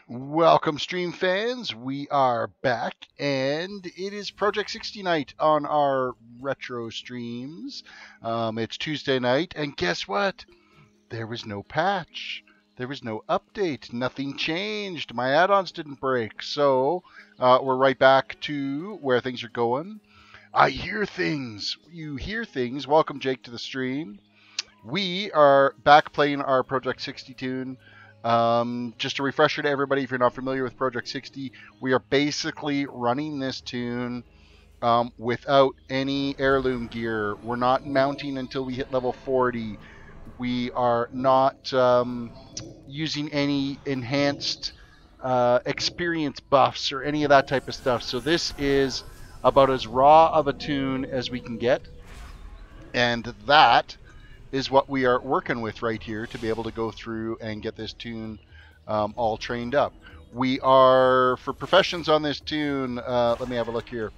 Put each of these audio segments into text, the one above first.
Welcome, stream fans. We are back, and it is Project 60 night on our retro streams. It's Tuesday night, and guess what? There was no patch. There was no update. Nothing changed. My add-ons didn't break. So we're right back to where things are going. I hear things. You hear things. Welcome, Jake, to the stream. We are back playing our Project 60 toon. Just a refresher to everybody, if you're not familiar with Project 60, we are basically running this toon without any heirloom gear. We're not mounting until we hit level 40. We are not using any enhanced experience buffs or any of that type of stuff. So this is about as raw of a toon as we can get. And that is what we are working with right here to be able to go through and get this toon all trained up. We are, for professions on this toon, let me have a look here.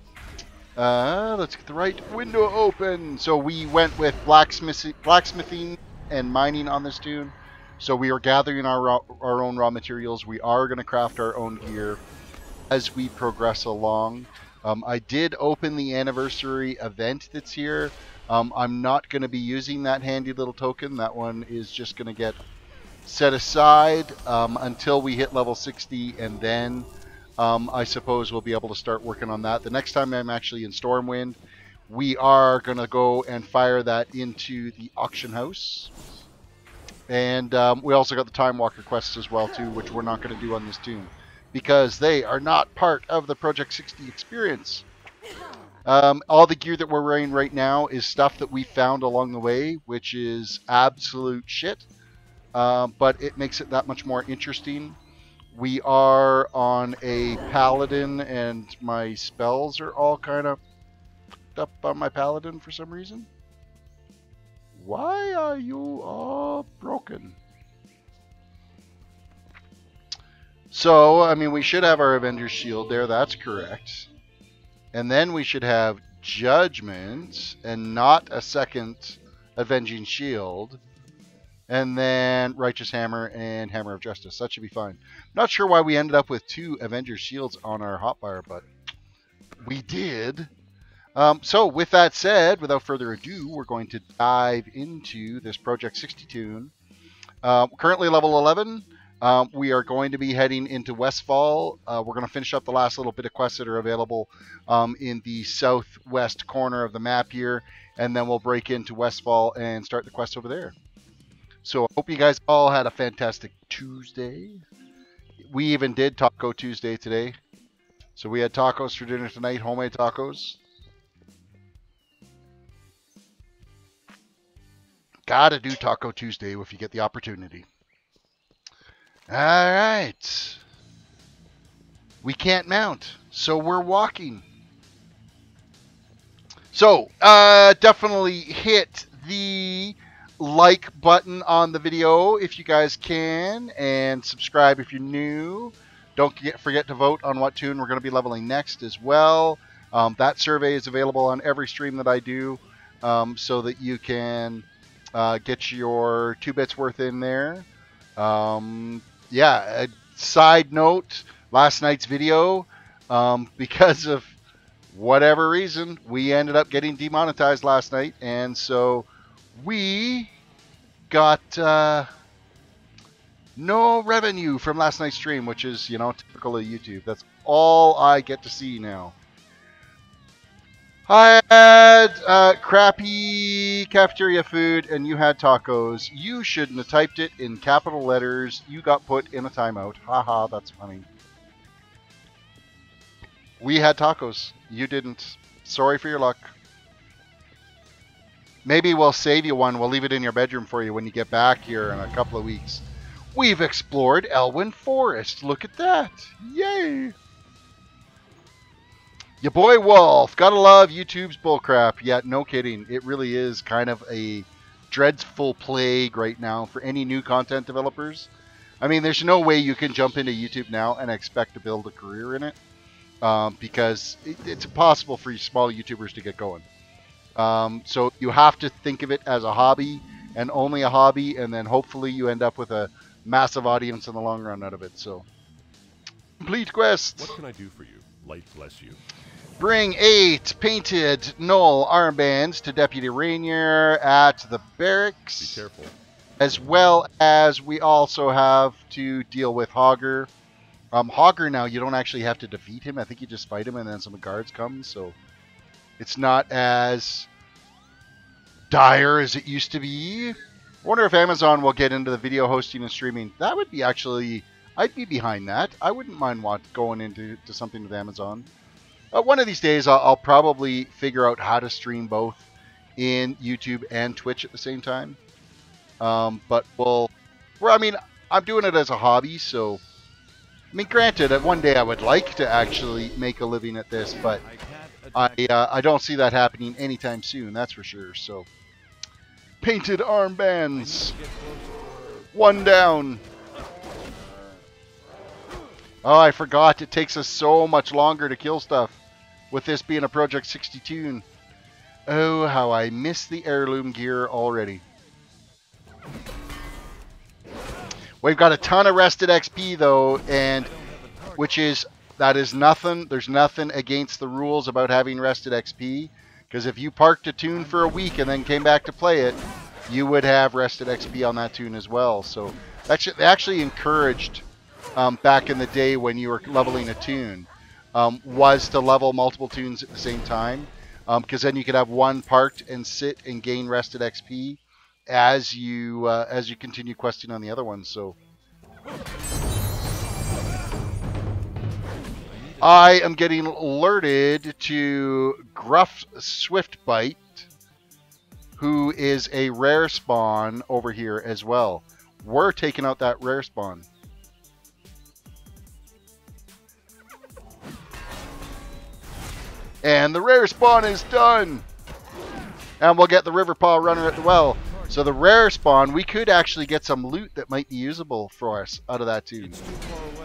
Let's get the right window open. So we went with blacksmithing and mining on this toon. So we are gathering our own raw materials. We are going to craft our own gear as we progress along. I did open the anniversary event that's here. I'm not going to be using that handy little token. That one is just going to get set aside until we hit level 60, and then I suppose we'll be able to start working on that. The next time I'm actually in Stormwind, we are going to go and fire that into the auction house. And we also got the Time Walker quests as well, too, which we're not going to do on this toon, because they are not part of the Project 60 experience. All the gear that we're wearing right now is stuff that we found along the way, which is absolute shit. But it makes it that much more interesting. We are on a Paladin, and my spells are all kind of up on my Paladin for some reason. Why are you all broken? So, I mean, we should have our Avenger's Shield there. That's correct. And then we should have Judgment and not a second Avenging Shield. And then Righteous Hammer and Hammer of Justice. That should be fine. Not sure why we ended up with 2 Avengers Shields on our hotbar, but we did. So with that said, without further ado, we're going to dive into this Project 60 toon. Currently level 11. We are going to be heading into Westfall. We're going to finish up the last little bit of quests that are available in the southwest corner of the map here, and then we'll break into Westfall and start the quest over there. So I hope you guys all had a fantastic Tuesday. We even did Taco Tuesday today. So we had tacos for dinner tonight, homemade tacos. Gotta do Taco Tuesday if you get the opportunity. All right. We can't mount, so we're walking. So, definitely hit the like button on the video if you guys can, and subscribe if you're new. Don't forget to vote on what toon we're going to be leveling next as well. That survey is available on every stream that I do, so that you can get your 2 bits worth in there. Yeah, a side note, last night's video, because of whatever reason, we ended up getting demonetized last night, and so we got no revenue from last night's stream, which is, you know, typical of YouTube. That's all I get to see now. I had crappy cafeteria food, and you had tacos. You shouldn't have typed it in capital letters. You got put in a timeout. Haha, that's funny. We had tacos. You didn't. Sorry for your luck. Maybe we'll save you one. We'll leave it in your bedroom for you when you get back here in a couple of weeks. We've explored Elwyn Forest. Look at that. Yay! Your boy Wolf. Gotta love YouTube's bullcrap. Yeah, no kidding. It really is kind of a dreadful plague right now for any new content developers. I mean, there's no way you can jump into YouTube now and expect to build a career in it, because it's impossible for small YouTubers to get going. So you have to think of it as a hobby, and only a hobby, and then hopefully you end up with a massive audience in the long run out of it. So Complete quests. What can I do for you? Light bless you. Bring 8 painted null armbands to Deputy Rainier at the barracks. Be careful. As well as we also have to deal with Hogger. Hogger now, you don't actually have to defeat him. I think you just fight him and then some guards come. So it's not as dire as it used to be. I wonder if Amazon will get into the video hosting and streaming. That would be actually... I'd be behind that. I wouldn't mind going into something with Amazon. One of these days, I'll probably figure out how to stream both in YouTube and Twitch at the same time. But I mean, I'm doing it as a hobby, so... I mean, granted, one day I would like to actually make a living at this, but I don't see that happening anytime soon, that's for sure. So, painted armbands. 1 down. Oh, I forgot. It takes us so much longer to kill stuff with this being a Project 60 toon. Oh, how I miss the heirloom gear already. We've got a ton of rested XP though, and that is nothing. There's nothing against the rules about having rested XP, because if you parked a toon for a week and then came back to play it, you would have rested XP on that toon as well. So that's actually encouraged back in the day when you were leveling a toon, was to level multiple toons at the same time, because then you could have one parked and sit and gain rested XP as you continue questing on the other ones. So I am getting alerted to Gruff Swiftbite, who is a rare spawn over here as well. We're taking out that rare spawn. And the rare spawn is done. And we'll get the River Paw Runner at the well. So the rare spawn, we could actually get some loot that might be usable for us out of that too.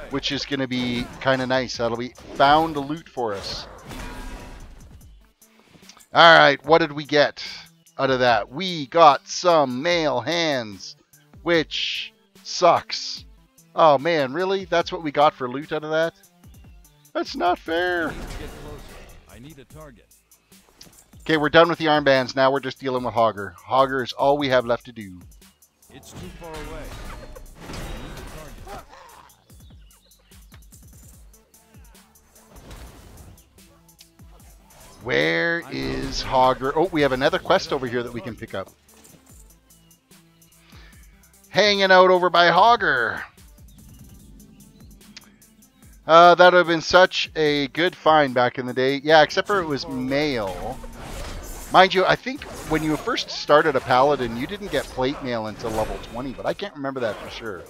Which is going to be kind of nice. That'll be found loot for us. Alright, what did we get out of that? We got some male hands, which sucks. Oh man, really? That's what we got for loot out of that? That's not fair. I need a target. Okay, we're done with the armbands. Now we're just dealing with Hogger. Hogger is all we have left to do. It's too far away. I need a target. Where is Hogger? Oh, we have another quest over here that we can pick up. Hanging out over by Hogger. That would have been such a good find back in the day. Yeah, except for it was male. Mind you, I think when you first started a Paladin, you didn't get plate mail until level 20, but I can't remember that for sure.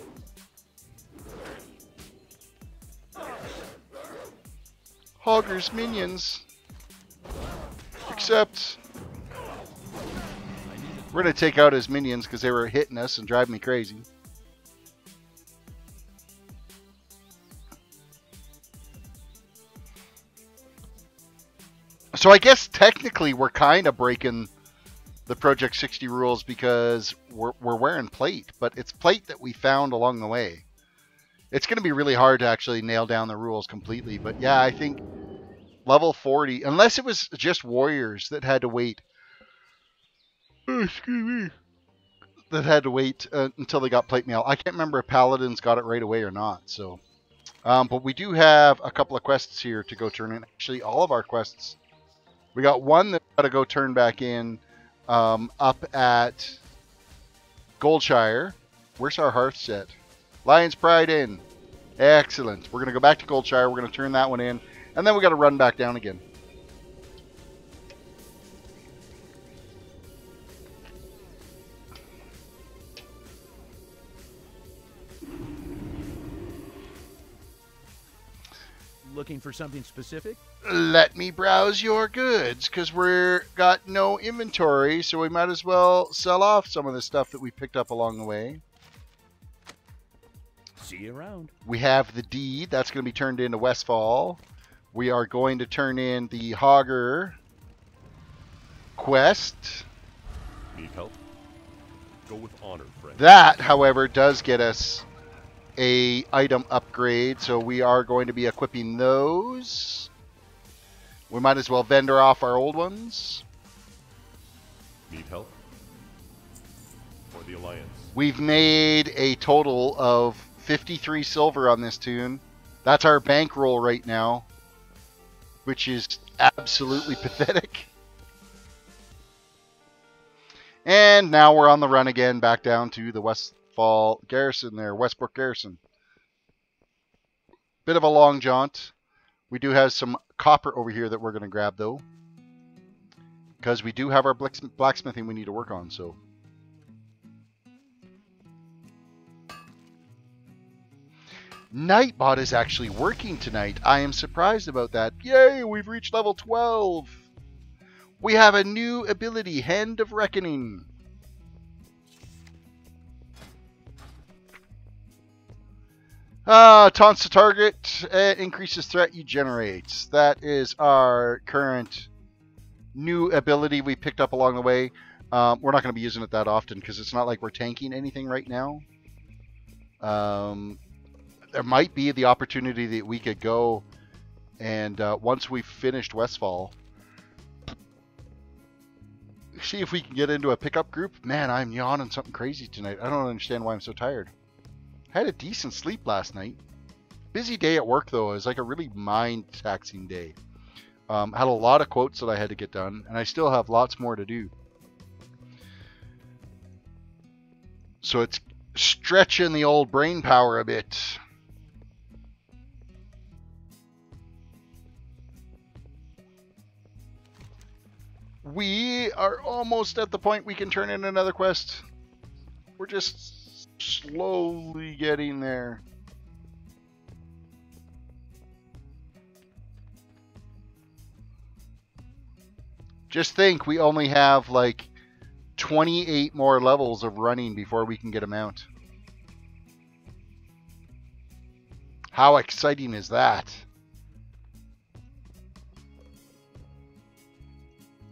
Hogger's minions. Except we're going to take out his minions because they were hitting us and driving me crazy. So I guess technically we're kind of breaking the Project 60 rules because we're wearing plate, but it's plate that we found along the way. It's going to be really hard to actually nail down the rules completely, but yeah, I think level 40, unless it was just warriors that had to wait. Excuse me. That had to wait until they got plate mail. I can't remember if Paladins got it right away or not. So, but we do have a couple of quests here to go turn in. Actually, all of our quests. We got one that got to go turn back in up at Goldshire. Where's our hearth set? Lion's Pride Inn. Excellent. We're going to go back to Goldshire. We're going to turn that one in. And then we got to run back down again. Looking for something specific? Let me browse your goods, because we're got no inventory, so we might as well sell off some of the stuff that we picked up along the way. See you around. We have the deed. That's going to be turned into Westfall. We are going to turn in the Hogger quest. Need help? Go with honor, friend. That, however, does get us a item upgrade, so we are going to be equipping those. We might as well vendor off our old ones. Need help? For the Alliance. We've made a total of 53 silver on this toon. That's our bankroll right now, which is absolutely pathetic. And now we're on the run again, back down to the Westfall Garrison there, Westbrook Garrison. Bit of a long jaunt. We do have some copper over here that we're going to grab, though, because we do have our blacksmithing we need to work on, so. Nightbot is actually working tonight. I am surprised about that. Yay, we've reached level 12. We have a new ability, Hand of Reckoning. Taunts the target, increases threat you generate. That is our current new ability we picked up along the way. We're not going to be using it that often because it's not like we're tanking anything right now. There might be the opportunity that we could go and once we've finished Westfall, see if we can get into a pickup group. Man, I'm yawning something crazy tonight. I don't understand why I'm so tired. I had a decent sleep last night. Busy day at work, though. It was like a really mind-taxing day. Had a lot of quotes that I had to get done, and I still have lots more to do. So it's stretching the old brain power a bit. We are almost at the point we can turn in another quest. We're just slowly getting there. Just think, we only have like 28 more levels of running before we can get a mount. How exciting is that?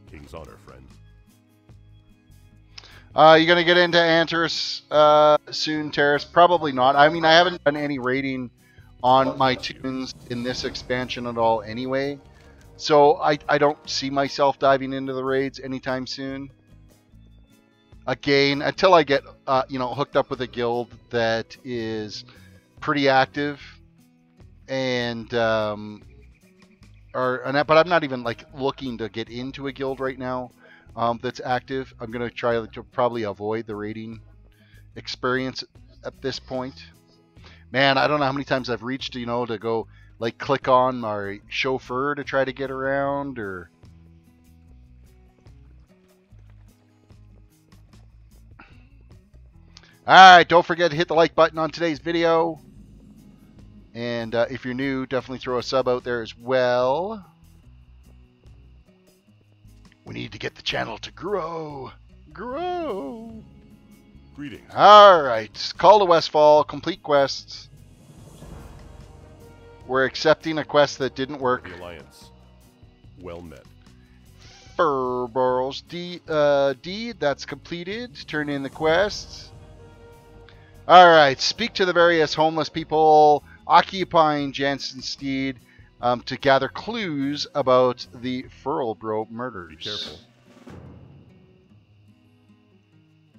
King's honor, friend. You gonna get into Antares soon, Terris? Probably not. I mean, I haven't done any raiding on my toons in this expansion at all anyway. So I don't see myself diving into the raids anytime soon. Again, until I get hooked up with a guild that is pretty active, and but I'm not even like looking to get into a guild right now that's active. I'm gonna try to probably avoid the raiding experience at this point. Man, I don't know how many times I've reached to go like click on my chauffeur to try to get around, or alright, don't forget to hit the like button on today's video, and if you're new, definitely throw a sub out there as well. We need to get the channel to grow. Greetings. Alright, call to Westfall, complete quests. We're accepting a quest that didn't work. The Alliance. Well met. Furborrow's deed, that's completed. Turn in the quest. Alright, speak to the various homeless people occupying Jansen's Steed to gather clues about the Furlbro murders. Be careful.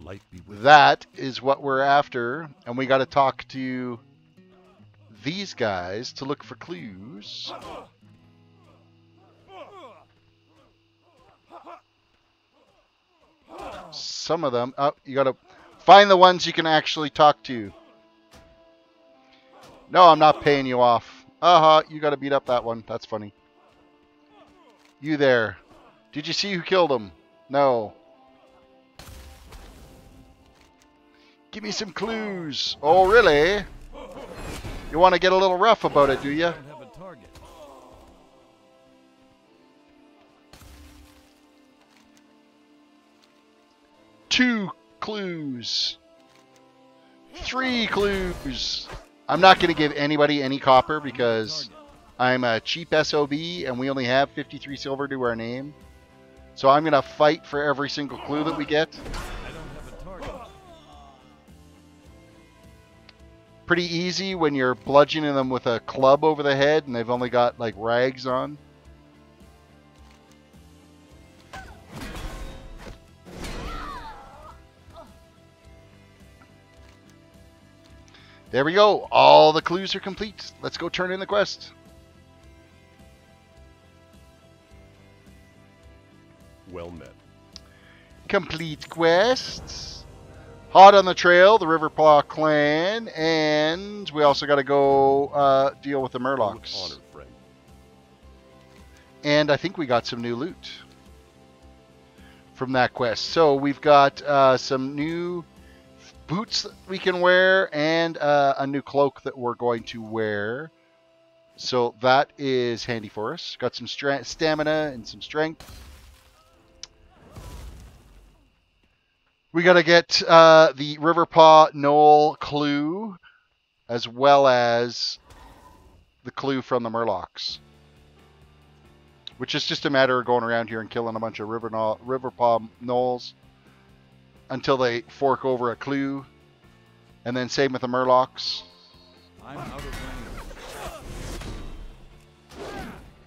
Light be with That is what we're after, and we got to talk to these guys to look for clues. Some of them. Oh, you got to find the ones you can actually talk to. No, I'm not paying you off. You got to beat up that one. That's funny. You there. Did you see who killed him? No. Give me some clues. Oh, really? You want to get a little rough about it, do you? Have a target. 2 clues. 3 clues. I'm not going to give anybody any copper because I'm a cheap SOB and we only have 53 silver to our name. So I'm going to fight for every single clue that we get. I don't have a target. pretty easy when you're bludgeoning them with a club over the head and they've only got like rags on. There we go. All the clues are complete. Let's go turn in the quest. Well met. Complete quests. Hot on the trail, the Riverpaw clan, and we also got to go deal with the Murlocs. Honor, friend. And I think we got some new loot from that quest. So we've got some new boots that we can wear and a new cloak that we're going to wear. So that is handy for us. Got some stamina and some strength. We got to get the Riverpaw Knoll clue as well as the clue from the Murlocs. Which is just a matter of going around here and killing a bunch of Riverpaw Knolls until they fork over a clue. And then same with the Murlocs. I'm out of range.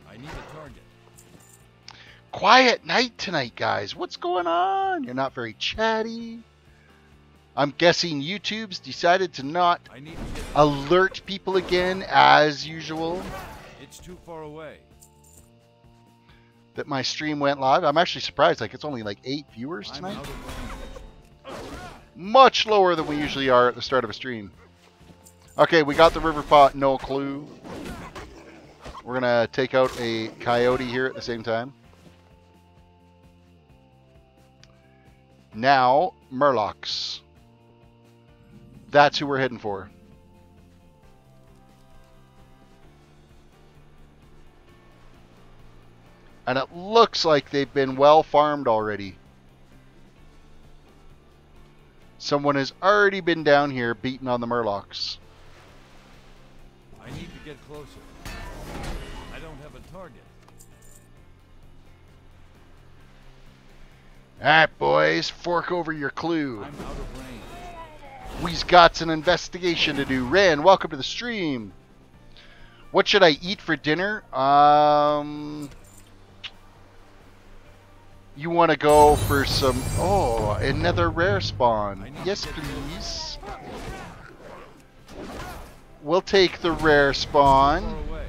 I need a target. Quiet night tonight, guys. What's going on? You're not very chatty. I'm guessing YouTube's decided to not I need to get. alert people again, as usual, It's too far away. that my stream went live. I'm actually surprised. Like, it's only like 8 viewers I'm tonight. out of range. Much lower than we usually are at the start of a stream. Okay, we got the Riverpaw Knoll clue. We're going to take out a coyote here at the same time. Now, Murlocs. That's who we're heading for. And it looks like they've been well farmed already. Someone has already been down here beating on the Murlocs. I need to get closer. I don't have a target. Alright, boys, fork over your clue. I'm out of range. We's got some investigation to do. Ren, welcome to the stream. What should I eat for dinner? You want to go for some... Oh, another rare spawn. Yes, please. We'll take the rare spawn. Far away.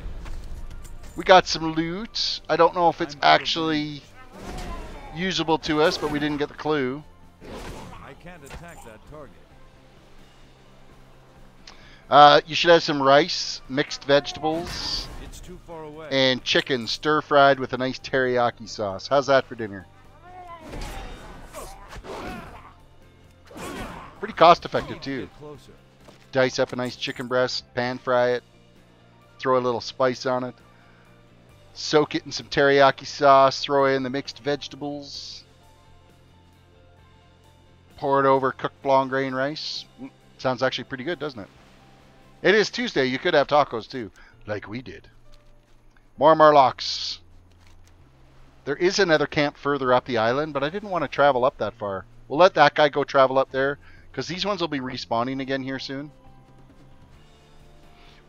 We got some loot. I don't know if it's actually usable to us, but we didn't get the clue. I can't attack that target. You should have some rice, mixed vegetables, It's too far away. and chicken stir-fried with a nice teriyaki sauce. How's that for dinner? Pretty cost-effective, too. Get closer. Dice up a nice chicken breast, pan-fry it, throw a little spice on it, soak it in some teriyaki sauce, throw in the mixed vegetables, pour it over cooked long grain rice. Sounds actually pretty good, doesn't it? It is Tuesday. You could have tacos, too, like we did. More Murlocs. There is another camp further up the island, but I didn't want to travel up that far. We'll let that guy go travel up there, because these ones will be respawning again here soon.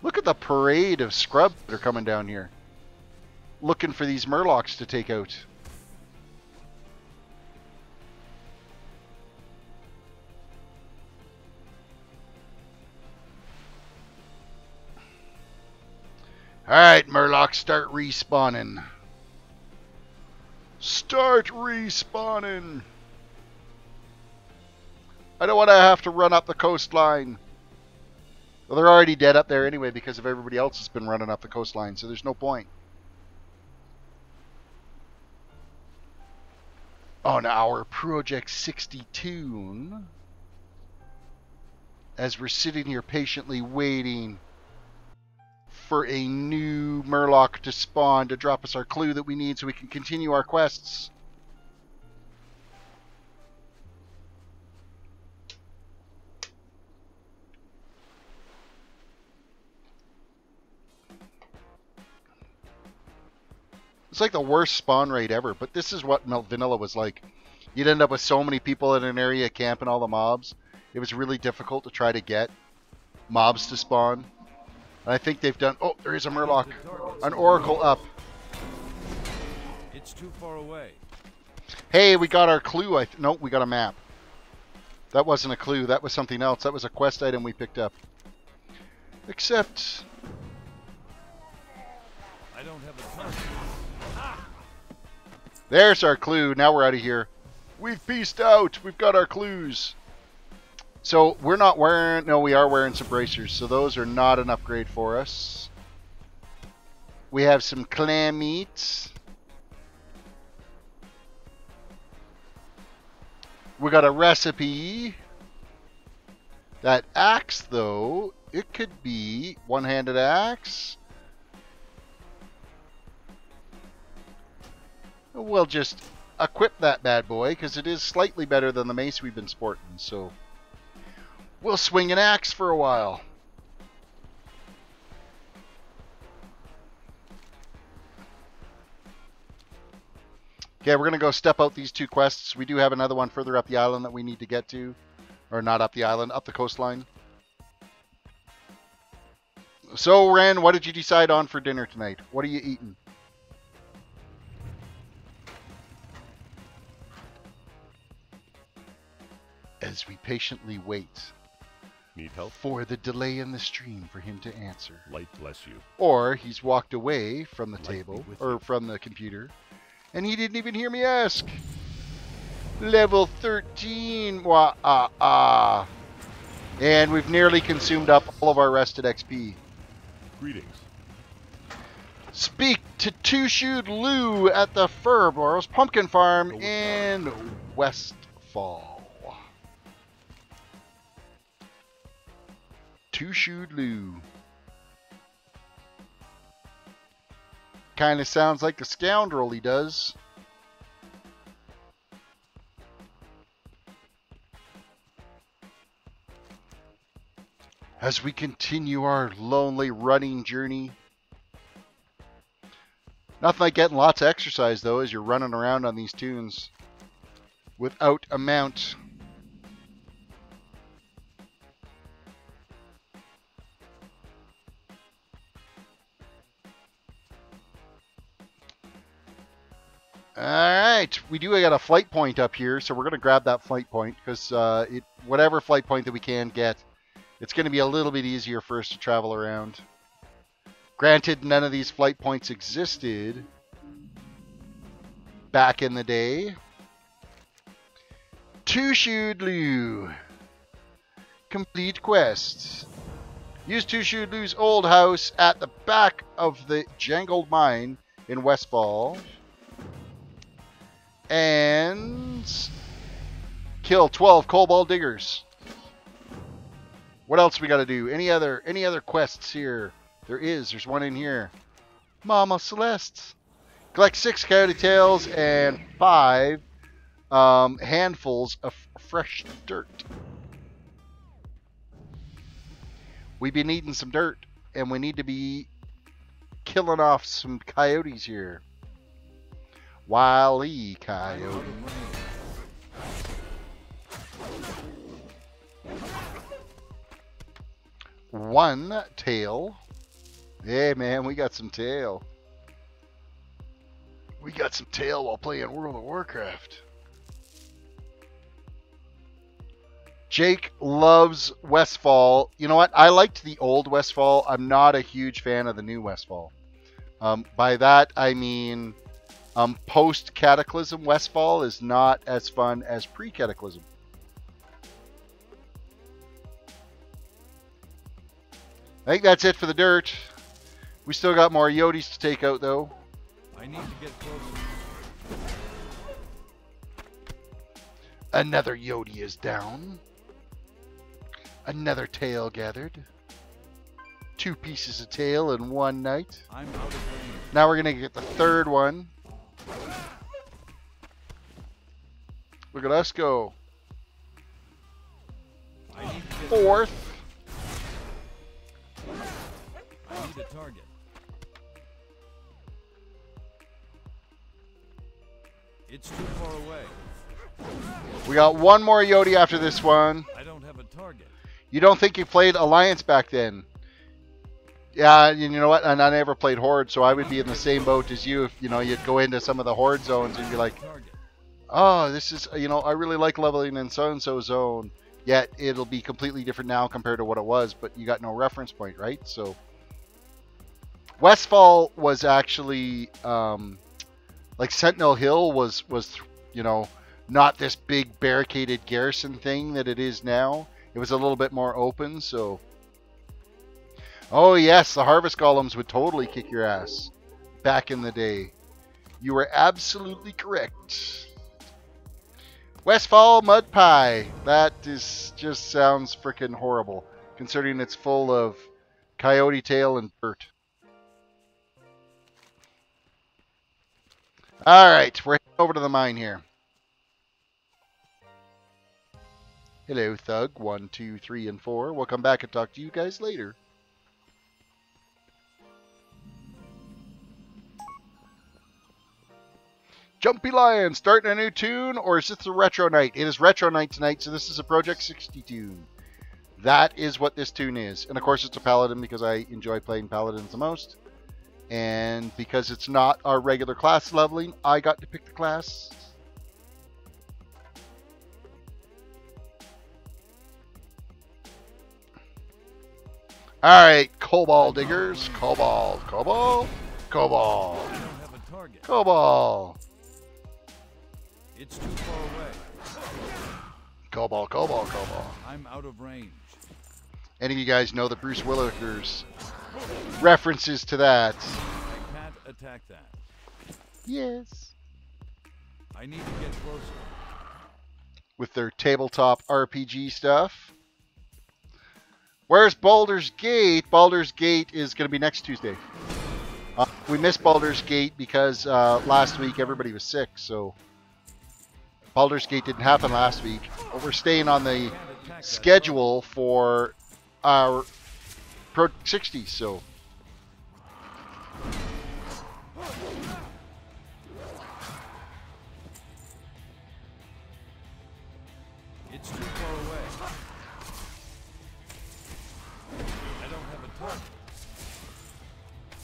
Look at the parade of scrubs that are coming down here, looking for these Murlocs to take out. Alright, Murlocs, start respawning. Start respawning. I don't want to have to run up the coastline. Well, they're already dead up there anyway because of everybody else that's been running up the coastline, so there's no point. On our Project 60 toon, as we're sitting here patiently waiting for a new Murloc to spawn to drop us our clue that we need so we can continue our quests. It's like the worst spawn rate ever, but this is what vanilla was like. You'd end up with so many people in an area camping all the mobs. It was really difficult to try to get mobs to spawn. And I think they've done... Oh, there is a Murloc. An Oracle up. It's too far away. Hey, we got our clue. No, we got a map. That wasn't a clue. That was something else. That was a quest item we picked up. Except... I don't have a target. There's our clue. Now we're out of here. We've pieced out. We've got our clues. So we're not wearing... No, we are wearing some bracers. So those are not an upgrade for us. We have some clam meat. We got a recipe. That axe, though, it could be one-handed axe. We'll just equip that bad boy because it is slightly better than the mace we've been sporting. So we'll swing an axe for a while. Okay, we're going to go step out these two quests. We do have another one further up the island that we need to get to. Or not up the island, up the coastline. So, Ren, what did you decide on for dinner tonight? What are you eating? As we patiently wait Need help? for the delay in the stream for him to answer. Light bless you. Or he's walked away from the Light table, be with or you. from the computer, and he didn't even hear me ask. Level 13. Wah. And we've nearly consumed up all of our rested XP. Greetings. Speak to Two-Shoed Lou at the Furboros Pumpkin Farm in Westfall. Two-Shoed Lou. Kind of sounds like a scoundrel, he does. As we continue our lonely running journey. Nothing like getting lots of exercise, though, as you're running around on these tunes without a mount. we do got a flight point up here, so we're going to grab that flight point because whatever flight point that we can get, it's going to be a little bit easier for us to travel around. Granted, none of these flight points existed back in the day. Two-Shoed Lou. Complete quest. Use Two-Shoed Lou's old house at the back of the jangled mine in Westfall. And kill 12 cobalt diggers. What else we got to do? Any other quests here? There's one in here. Mama Celeste. Collect 6 coyote tails and 5 handfuls of fresh dirt. We've been eating some dirt, and we need to be killing off some coyotes here. Wily coyote. One tail. Hey man, we got some tail. We got some tail while playing World of Warcraft. Jake loves Westfall. You know what? I liked the old Westfall. I'm not a huge fan of the new Westfall. By that, I mean post-Cataclysm Westfall is not as fun as pre-Cataclysm. I think that's it for the dirt. We still got more Yotes to take out, though. I need to get closer. Another Yote is down. Another tail gathered. 2 pieces of tail in one night. I'm out of range. Now we're going to get the third one. Look at us go. I need to get Fourth. I need a target. It's too far away. We got one more Yote after this one. I don't have a target. You don't think you played Alliance back then? Yeah, and you know what? And I never played Horde, so I would be in the same boat as you. If you know, you'd go into some of the Horde zones and be like, "Oh, this is I really like leveling in so and so zone." Yet it'll be completely different now compared to what it was, but you got no reference point, right? So Westfall was actually like Sentinel Hill was not this big barricaded garrison thing that it is now. It was a little bit more open, so. Oh yes, the harvest golems would totally kick your ass back in the day. You were absolutely correct. Westfall Mud Pie. That just sounds freaking horrible, considering it's full of coyote tail and dirt. Alright, we're heading over to the mine here. Hello, Thug. 1, 2, 3, and 4. We'll come back and talk to you guys later. Jumpy Lion, starting a new tune, or is this a retro night? It is retro night tonight, so this is a Project 60 tune. That is what this tune is. And of course it's a Paladin because I enjoy playing Paladins the most. And because it's not our regular class leveling, I got to pick the class. Alright, Cobalt Diggers. Cobalt, Cobalt, Cobalt. I don't have a target. Cobalt. It's too far away. Cobalt, Cobalt, Cobalt. I'm out of range. Any of you guys know the Bruce Willikers references to that? I can't attack that. Yes. I need to get closer. With their tabletop RPG stuff. Where's Baldur's Gate? Baldur's Gate is going to be next Tuesday. We missed Baldur's Gate because last week everybody was sick, so Baldur's Gate didn't happen last week. But we're staying on the schedule for our Pro 60, so. It's too far away. I don't have a target.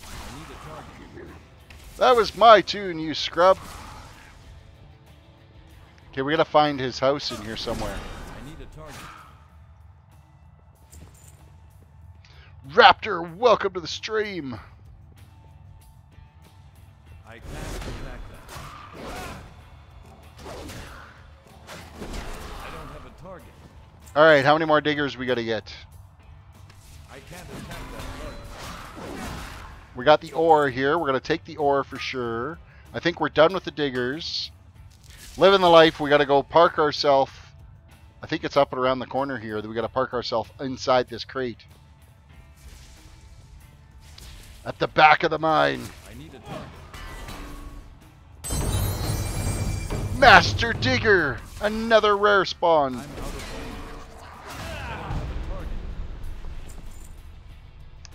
I need a target. That was my tune, you scrub. Okay, we gotta find his house in here somewhere. I need a target. Raptor, welcome to the stream. I can't attack that. I don't have a target. Alright, how many more diggers we gotta get? I can't attack that target. We got the ore here. We're gonna take the ore for sure. I think we're done with the diggers. Living the life, we gotta go park ourselves. I think it's up and around the corner here that we gotta park ourselves inside this crate. At the back of the mine. I need a target. Master Digger! Another rare spawn. I'm out of range. I don't have a target.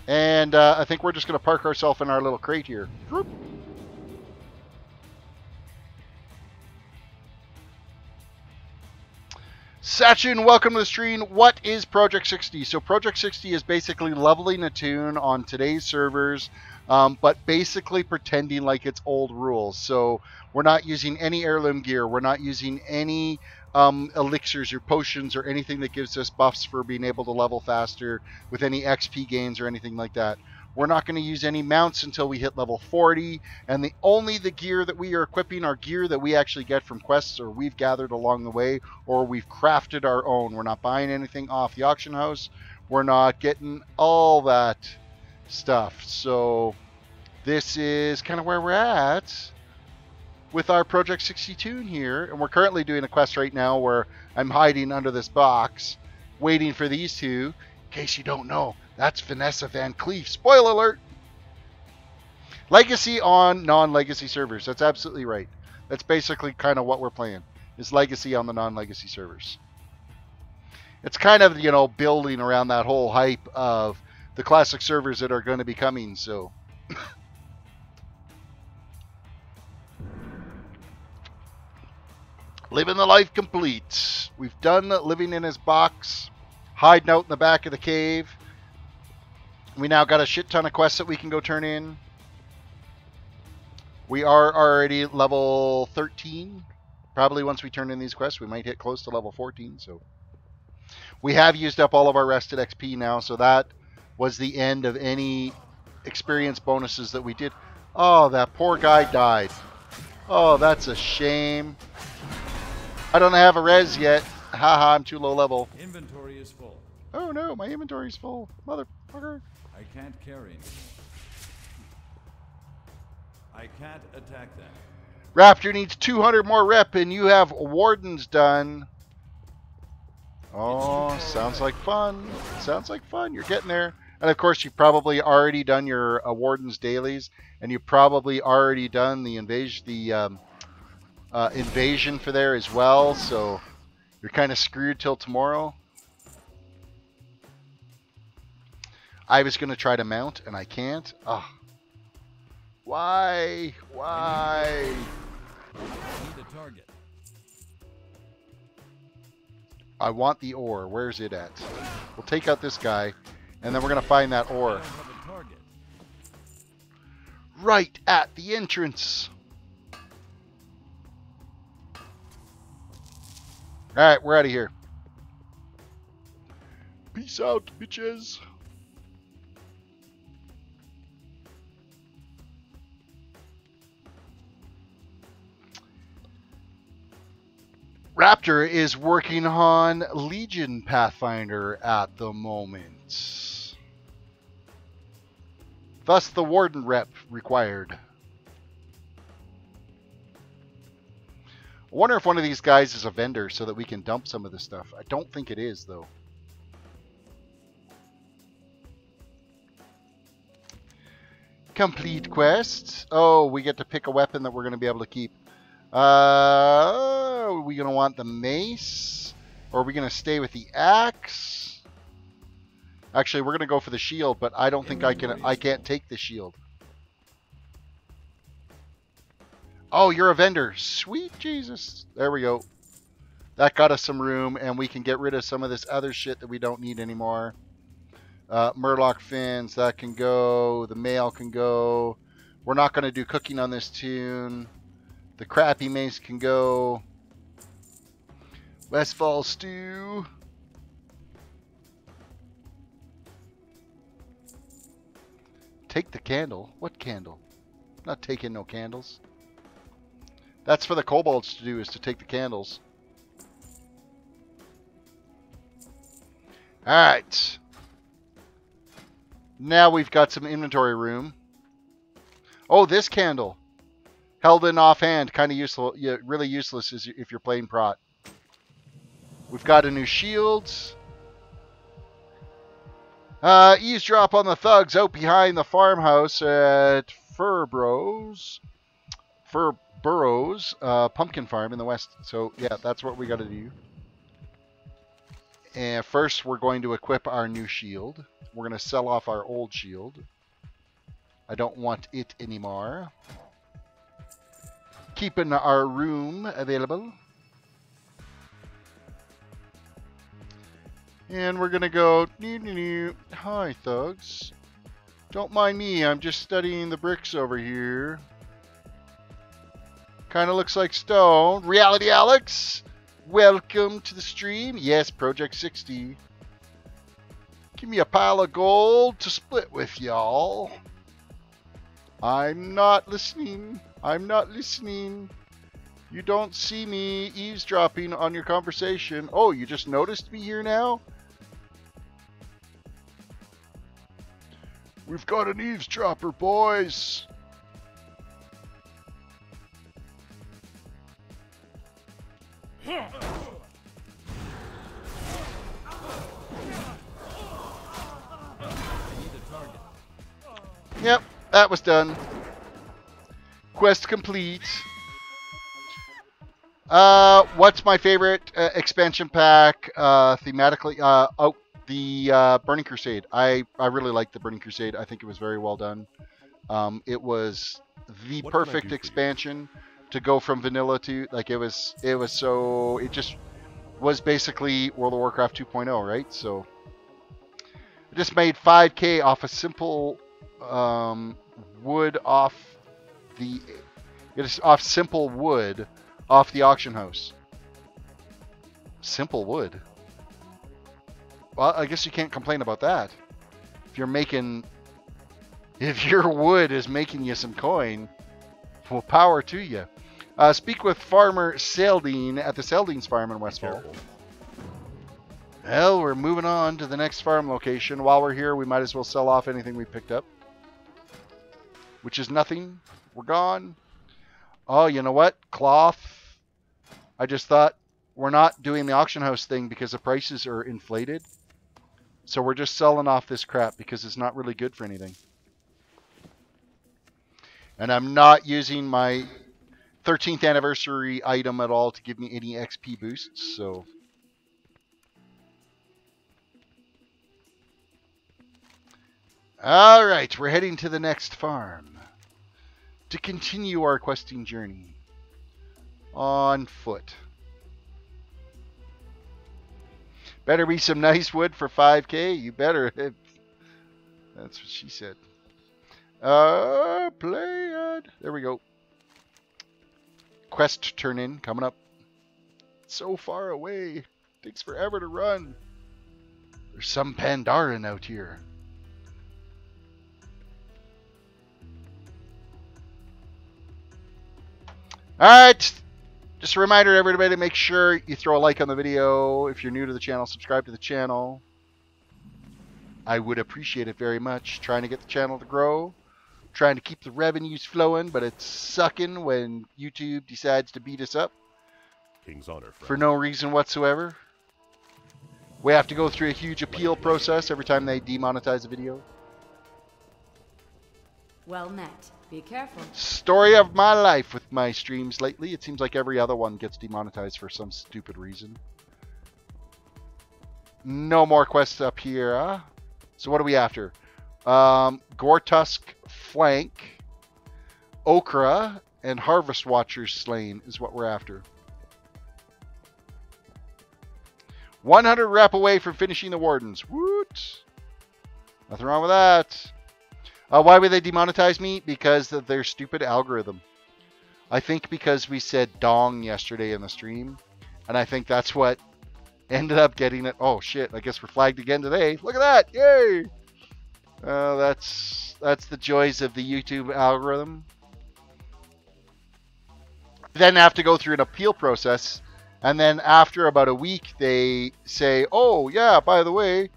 And I think we're just gonna park ourselves in our little crate here. Whoop. Sachin, welcome to the stream. What is Project 60? So Project 60 is basically leveling a tune on today's servers, but basically pretending like it's old rules. So we're not using any heirloom gear. We're not using any elixirs or potions or anything that gives us buffs for being able to level faster with any XP gains or anything like that. We're not going to use any mounts until we hit level 40, and the gear that we are equipping are gear that we actually get from quests or we've gathered along the way, or we've crafted our own. We're not buying anything off the auction house. We're not getting all that stuff. So this is kind of where we're at with our Project 60 tune here, and we're currently doing a quest right now where I'm hiding under this box, waiting for these two. In case you don't know, that's Vanessa Van Cleef. Spoiler alert! Legacy on non-legacy servers. That's absolutely right. That's basically kind of what we're playing. Is Legacy on the non-legacy servers. It's kind of, building around that whole hype of the classic servers that are going to be coming, so. Living the life complete. We've done living in his box, hiding out in the back of the cave. We now got a shit ton of quests that we can go turn in. We are already level 13. Probably once we turn in these quests, we might hit close to level 14. So we have used up all of our rested XP now. So that was the end of any experience bonuses that we did. Oh, that poor guy died. Oh, that's a shame. I don't have a res yet. Haha, I'm too low level. Inventory is full. Oh no, my inventory's full. Motherfucker. I can't carry anymore. I can't attack them. Raptor needs 200 more rep and you have wardens done. Oh, sounds like fun. Sounds like fun. You're getting there. And of course, you've probably already done your wardens dailies, and you've probably already done the invasion, invasion for there as well. So you're kind of screwed till tomorrow. I was going to try to mount, and I can't. Oh. Why? Why? I need a target. I want the ore. Where's it at? We'll take out this guy, and then we're going to find that I ore. don't have a target. Right at the entrance. Alright, we're out of here. Peace out, bitches. Raptor is working on Legion Pathfinder at the moment. Thus the Warden rep required. I wonder if one of these guys is a vendor so that we can dump some of this stuff. I don't think it is, though. Complete quest. Oh, we get to pick a weapon that we're going to be able to keep. Are we going to want the mace? Or are we going to stay with the axe? Actually, we're going to go for the shield, but I don't think I can't take the shield. Oh, you're a vendor. Sweet Jesus. There we go. That got us some room, and we can get rid of some of this other shit that we don't need anymore. Murloc fins, that can go. The mail can go. We're not going to do cooking on this toon. The crappy mace can go. Westfall stew. Take the candle. What candle? I'm not taking no candles. That's for the kobolds to do, is to take the candles. Alright. Now we've got some inventory room. Oh, this candle. Held in offhand, kind of useful. Yeah, really useless if you're playing prot. We've got a new shield. Eavesdrop on the thugs out behind the farmhouse at Furburrows, pumpkin farm in the west. So yeah, that's what we got to do. And first, we're going to equip our new shield. We're going to sell off our old shield. I don't want it anymore. Keeping our room available. And we're going to go, hi thugs. Don't mind me, I'm just studying the bricks over here. Kind of looks like stone. Reality Alex, welcome to the stream. Yes, Project 60. Give me a pile of gold to split with y'all. I'm not listening. I'm not listening. You don't see me eavesdropping on your conversation. Oh, you just noticed me here now? We've got an eavesdropper, boys. Yep, that was done. Quest complete. What's my favorite expansion pack thematically? The Burning Crusade. I really liked the Burning Crusade. I think it was very well done. It was the perfect expansion to go from vanilla to, like, it just was basically World of Warcraft 2.0, right? So I just made 5K off a simple wood off the... It's off simple wood off the auction house. Simple wood. Well, I guess you can't complain about that. If you're making... If your wood is making you some coin, well, power to you. Speak with Farmer Seldine at the Seldine's farm in Westfall. Well, we're moving on to the next farm location. While we're here, we might as well sell off anything we picked up. Which is nothing. We're gone. Oh, you know what? Cloth. I just thought we're not doing the auction house thing because the prices are inflated. So we're just selling off this crap because it's not really good for anything. And I'm not using my 13th anniversary item at all to give me any XP boosts, so... Alright, we're heading to the next farm to continue our questing journey on foot. Better be some nice wood for 5K. You better. That's what she said. Play it. There we go. Quest turn in coming up. So far away. Takes forever to run. There's some Pandaren out here. Alright, just a reminder everybody to make sure you throw a like on the video. If you're new to the channel, subscribe to the channel. I would appreciate it very much. Trying to get the channel to grow. Trying to keep the revenues flowing, but it's sucking when YouTube decides to beat us up. King's honor, friend. For no reason whatsoever. We have to go through a huge appeal process every time they demonetize a video. Well met. Be careful. Story of my life with my streams lately. It seems like every other one gets demonetized for some stupid reason. No more quests up here, huh? So what are we after? Gortusk Flank, Okra, and Harvest Watchers Slain is what we're after. 100 rep away from finishing the Wardens. Woot! Nothing wrong with that. Why would they demonetize me? Because of their stupid algorithm. I think because we said dong yesterday in the stream. And I think that's what ended up getting it. Oh shit, I guess we're flagged again today. Look at that! Yay! That's the joys of the YouTube algorithm. Then have to go through an appeal process. And then after about a week, they say, oh yeah, by the way,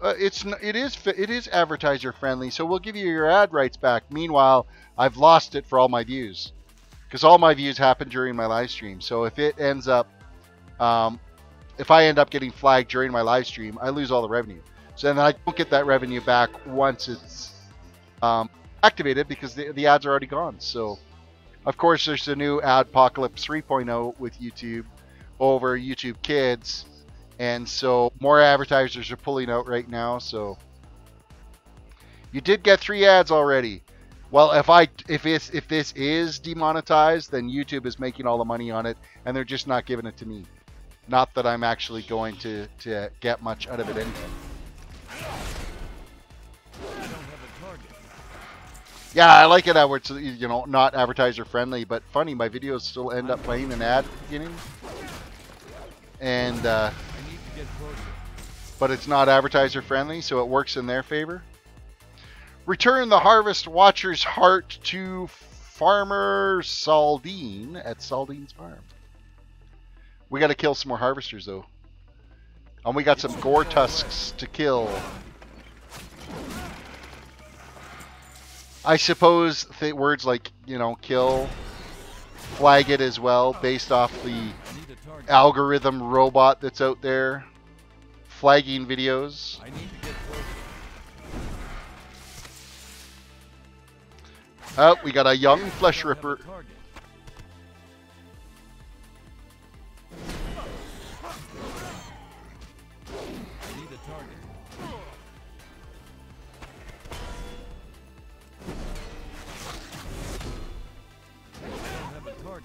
it is advertiser friendly, so we'll give you your ad rights back. Meanwhile, I've lost it for all my views, because all my views happen during my live stream. So if it ends up, if I end up getting flagged during my live stream, I lose all the revenue. So then I don't get that revenue back once it's activated, because the ads are already gone. So of course there's the new Adpocalypse 3.0 with YouTube over YouTube Kids. And so more advertisers are pulling out right now. So you did get 3 ads already. Well, if this is demonetized, then YouTube is making all the money on it, and they're just not giving it to me. Not that I'm actually going to get much out of it anyway. Yeah, I like it how it's, you know, not advertiser friendly, but funny, my videos still end up playing an ad at the beginning. And but it's not advertiser friendly, so it works in their favor. Return the Harvest Watcher's heart to Farmer Saldine at Saldine's farm. We got to kill some more harvesters though, and we got some gore tusks to kill. I suppose words like, you know, kill, flag it as well, based off the algorithm robot that's out there flagging videos. I need to get closer. Oh, we got a young flesh ripper.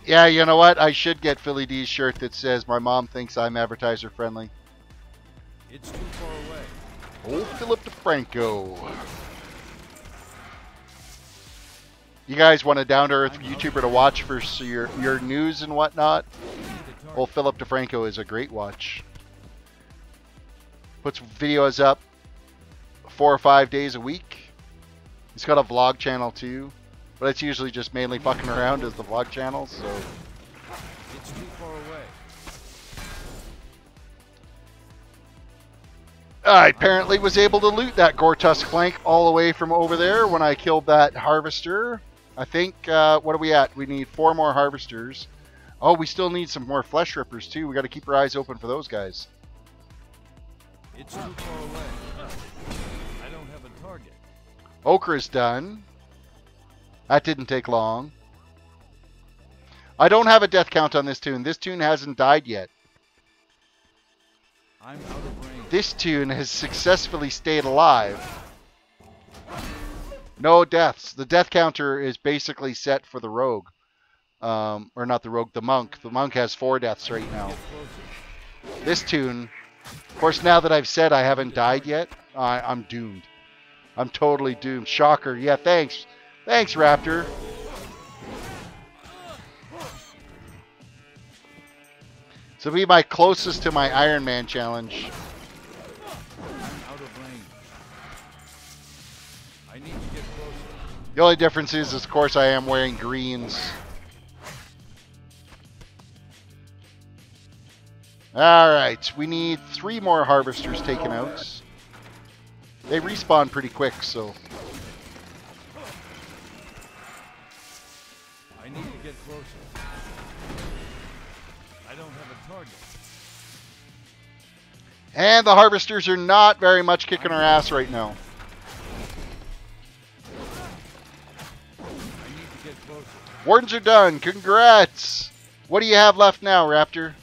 Yeah, you know what? I should get Philly D's shirt that says my mom thinks I'm advertiser friendly. It's too far away. Old Philip DeFranco. You guys want a down-to-earth YouTuber to watch for your news and whatnot? Old Philip DeFranco is a great watch. Puts videos up 4 or 5 days a week. He's got a vlog channel too, but it's usually just mainly fucking around as the vlog channel, so. It's too far away. I apparently was able to loot that Gortusk flank all the way from over there when I killed that harvester. I think, what are we at? We need 4 more harvesters. Oh, we still need some more flesh rippers too. We got to keep our eyes open for those guys. It's too far away. I don't have a target. Okra's done. That didn't take long. I don't have a death count on this toon. This toon hasn't died yet. I'm out of range. This toon has successfully stayed alive. No deaths. The death counter is basically set for the rogue. Or not the rogue, the monk. The monk has 4 deaths right now. This toon, of course, now that I've said I haven't died yet, I'm doomed. I'm totally doomed. Shocker. Yeah, thanks. Thanks, Raptor. So be my closest to my Iron Man challenge. Out of range. I need to get closer. The only difference is, of course, I am wearing greens. Alright, we need 3 more harvesters taken out. They respawn pretty quick, so. I need to get closer. I don't have a target. And the harvesters are not very much kicking our ass right now. I need to get closer. Wardens are done. Congrats. What do you have left now, Raptor?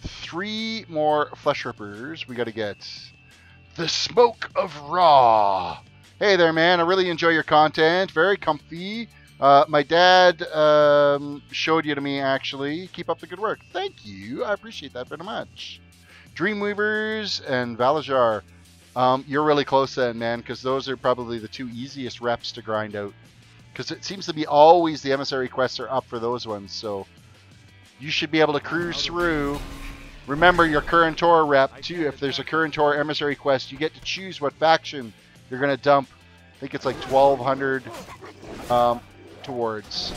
Three more flesh rippers. We got to get the Smoke of Raw. Hey there, man. I really enjoy your content. Very comfy. My dad showed you to me, actually. Keep up the good work. Thank you. I appreciate that very much. Dreamweavers and Valajar. You're really close then, man, because those are probably the 2 easiest reps to grind out. Because it seems to be always the emissary quests are up for those ones, so you should be able to cruise through. Remember your current Tor rep, too. If there's a current Tor emissary quest, you get to choose what faction you're going to dump. I think it's like 1,200 towards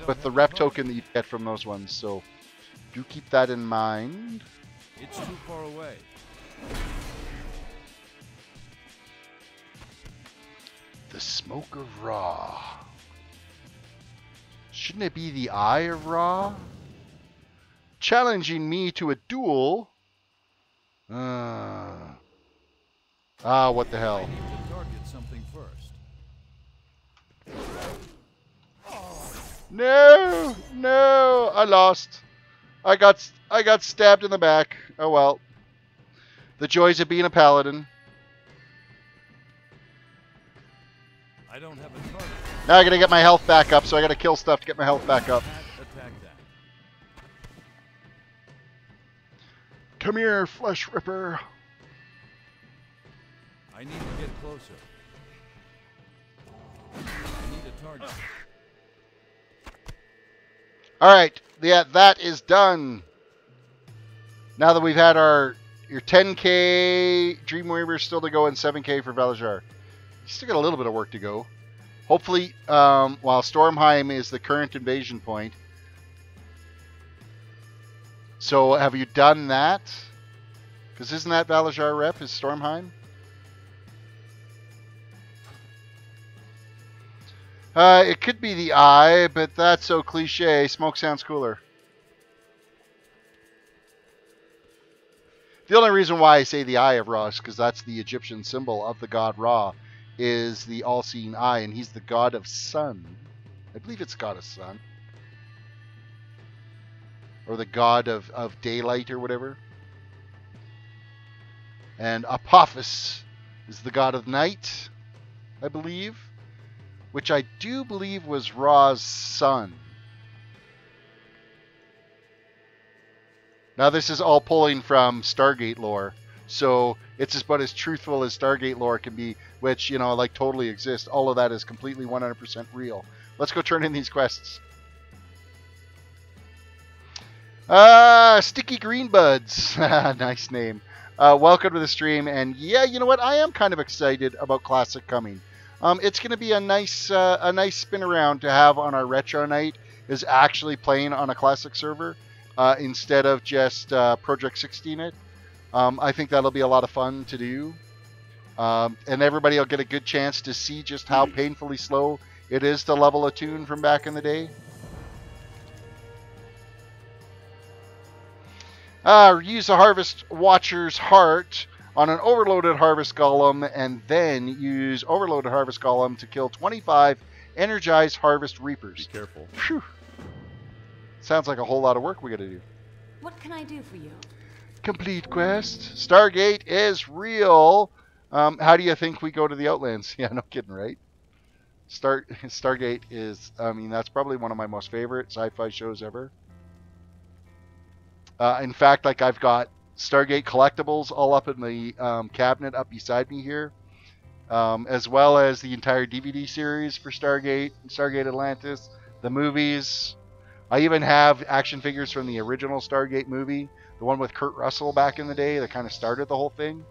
with the rep token that you get from those ones. So do keep that in mind. It's too far away. The Smoke of Ra. Shouldn't it be the Eye of Ra? Challenging me to a duel. What the I hell? need to target something first. No, no, I lost. I got stabbed in the back. Oh well. The joys of being a paladin. I don't have a target. Now I gotta get my health back up, so I gotta kill stuff to get my health back up. Attack that. Come here, Flesh Ripper. I need to get closer. I need a target. Alright, yeah, that is done. Now that we've had your 10k Dreamweaver still to go and 7k for Valajar. You still got a little bit of work to go. Hopefully, while Stormheim is the current invasion point. So, have you done that? Because isn't that Valajar rep, is Stormheim? It could be the eye, but that's so cliche. Smoke sounds cooler. The only reason why I say the Eye of Ra is because that's the Egyptian symbol of the god Ra, is the all-seeing eye, and he's the god of sun. I believe it's god of sun. Or the god of daylight or whatever. And Apophis is the god of night, I believe. Which I do believe was Ra's son. Now this is all pulling from Stargate lore, so it's about as truthful as Stargate lore can be, which, you know, like totally exists. All of that is completely 100% real. Let's go turn in these quests. Sticky Green Buds. Nice name. Welcome to the stream, and yeah, you know what? I am kind of excited about Classic coming. It's going to be a nice spin around to have on our retro night, is actually playing on a Classic server instead of just Project 16 it. I think that'll be a lot of fun to do, and everybody will get a good chance to see just how painfully slow it is to level a toon from back in the day. Use the Harvest Watcher's Heart on an overloaded Harvest Golem, and then use overloaded Harvest Golem to kill 25 energized Harvest Reapers. Be careful. Phew. Sounds like a whole lot of work we gotta do. What can I do for you? Complete quest. Stargate is real. How do you think we go to the Outlands? Yeah, no kidding, right? Stargate is, I mean, that's probably one of my most favorite sci-fi shows ever. In fact, like, I've got Stargate collectibles all up in the cabinet up beside me here, as well as the entire DVD series for Stargate, Stargate Atlantis, the movies. I even have action figures from the original Stargate movie, the one with Kurt Russell back in the day that kind of started the whole thing.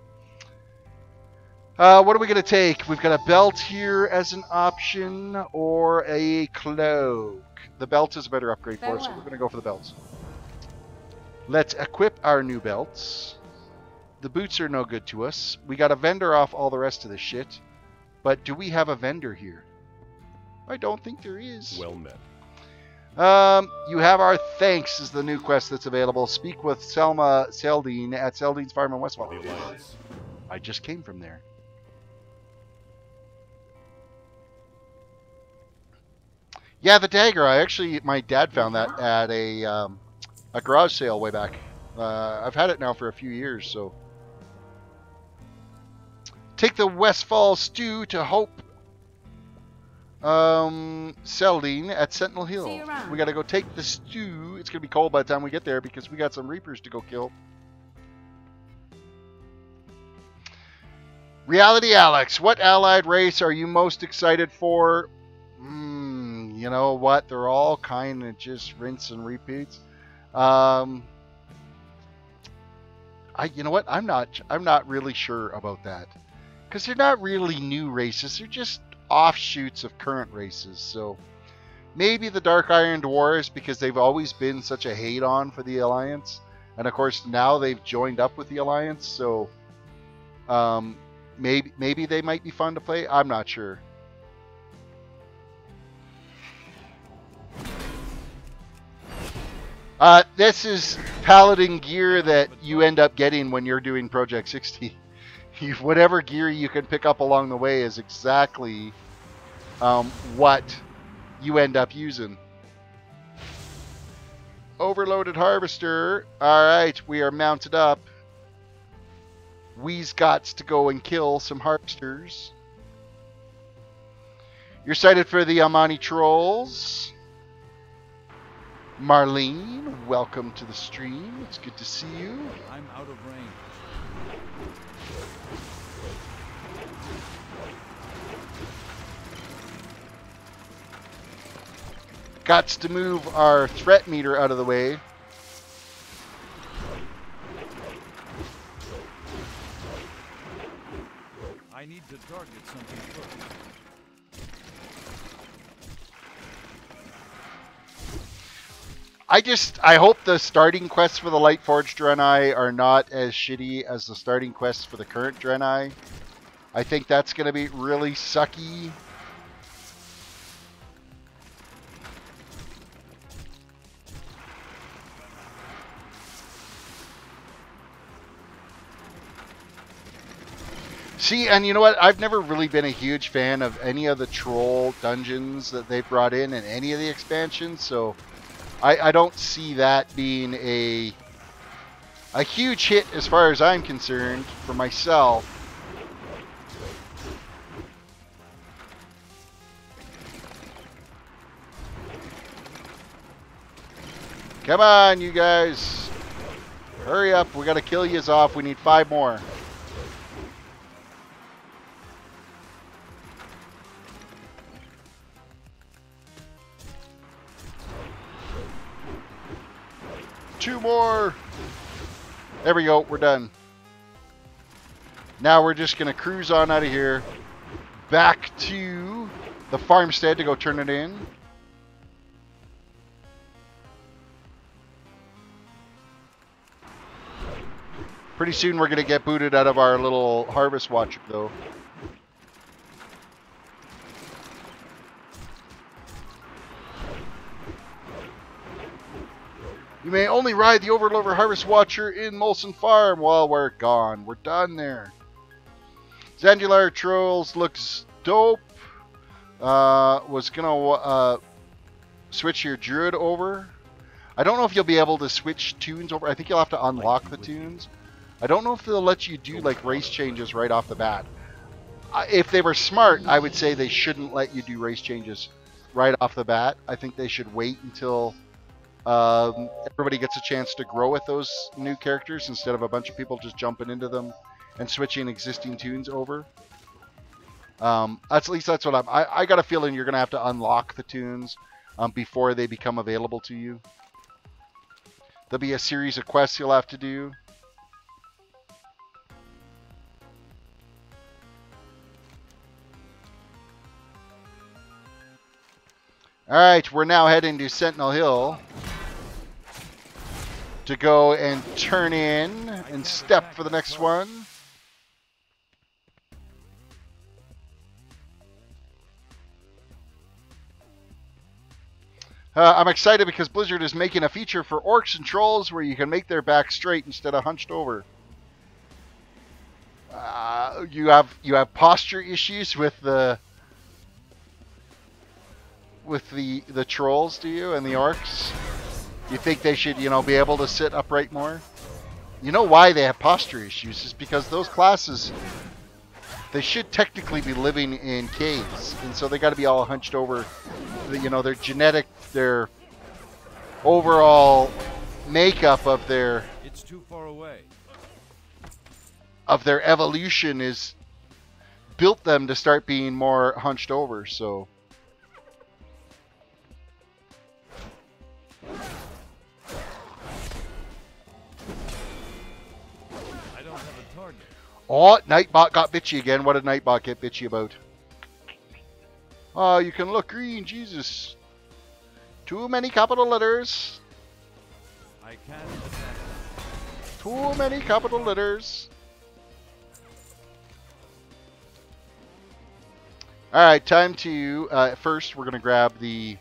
What are we going to take? We've got a belt here as an option, or a cloak. The belt is a better upgrade for us, so we're going to go for the belts. Let's equip our new belts. The boots are no good to us. We got to vendor off all the rest of the shit. But do we have a vendor here? I don't think there is. Well met. You have our thanks is the new quest that's available. Speak with Selma Seldine at Seldine's Farm in Westfall. The Alliance. I just came from there. Yeah, the dagger. My dad found that at a garage sale way back. I've had it now for a few years, so. Take the Westfall stew to Hope Seldine at Sentinel Hill. We gotta go take the stew. It's gonna be cold by the time we get there because we got some Reapers to go kill. Reality Alex, what allied race are you most excited for? You know what? They're all kind of just rinse and repeats. You know what? I'm not really sure about that, because they're not really new races. They're just offshoots of current races. So maybe the Dark Iron Dwarves, because they've always been such a hate on for the Alliance, and of course now they've joined up with the Alliance. So maybe they might be fun to play. I'm not sure. This is Paladin gear that you end up getting when you're doing Project 60. Whatever gear you can pick up along the way is exactly what you end up using. Overloaded Harvester. Alright, we are mounted up. We's got to go and kill some Harvesters. You're excited for the Amani Trolls. Marlene, welcome to the stream. It's good to see you. I'm out of range. Gots to move our threat meter out of the way. I need to target something first. I hope the starting quests for the Lightforged Draenei are not as shitty as the starting quests for the current Draenei. I think that's going to be really sucky. See, and you know what? I've never really been a huge fan of any of the troll dungeons that they've brought in any of the expansions, so I don't see that being a huge hit as far as I'm concerned for myself. Come on, you guys. Hurry up. We got to kill yous off. We need 5 more. Two more. There we go. We're done. Now we're just going to cruise on out of here. Back to the farmstead to go turn it in. Pretty soon we're going to get booted out of our little harvest watch, though. You may only ride the Overlover Harvest Watcher in Molson Farm while we're gone. We're done there. Zandular Trolls looks dope. Was going to switch your Druid over. I don't know if you'll be able to switch tunes over. I think you'll have to unlock the tunes. I don't know if they'll let you do like race changes right off the bat. If they were smart, I would say they shouldn't let you do race changes right off the bat. I think they should wait until everybody gets a chance to grow with those new characters instead of a bunch of people just jumping into them and switching existing tunes over. At least that's what I got a feeling you're going to have to unlock the tunes before they become available to you. There'll be a series of quests you'll have to do. Alright, we're now heading to Sentinel Hill to go and turn in and step for the next one. I'm excited because Blizzard is making a feature for orcs and trolls where you can make their back straight instead of hunched over. You have posture issues with the trolls, do you, and the orcs? You think they should, be able to sit upright more? You know why they have posture issues is because those classes, they should technically be living in caves, and so they got to be all hunched over. Their genetic, their overall makeup of their It's too far away. Of their evolution is built them to start being more hunched over. So. Oh, Nightbot got bitchy again. What did Nightbot get bitchy about? Oh, you can look green. Jesus. Too many capital letters. I can't attack. Too many capital letters. Alright, time to... first, we're going to grab the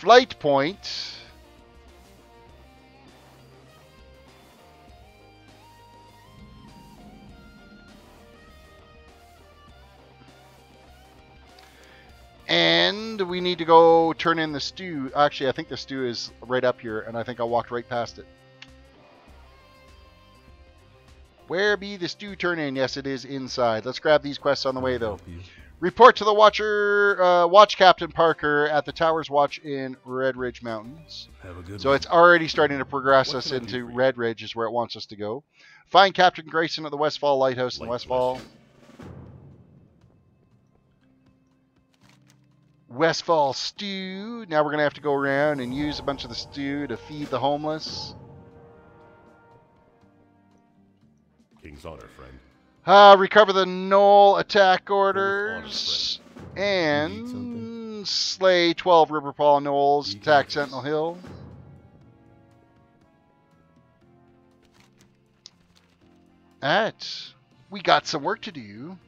flight point. And we need to go turn in the stew. Actually, I think the stew is right up here, and I think I walked right past it. Where be the stew turn in? Yes, it is inside. Let's grab these quests on the way, though. Report to the Watch Captain Parker at the Tower's Watch in Red Ridge Mountains. So it's already starting to progress us into Red Ridge is where it wants us to go. Find Captain Grayson at the Westfall Lighthouse in Westfall. Westfall stew. Now we're going to have to go around and use a bunch of the stew to feed the homeless. King's honor, friend. Recover the Knoll attack orders. And slay 12 Riverpaw Knolls. Attack Sentinel Hill. Alright. We got some work to do.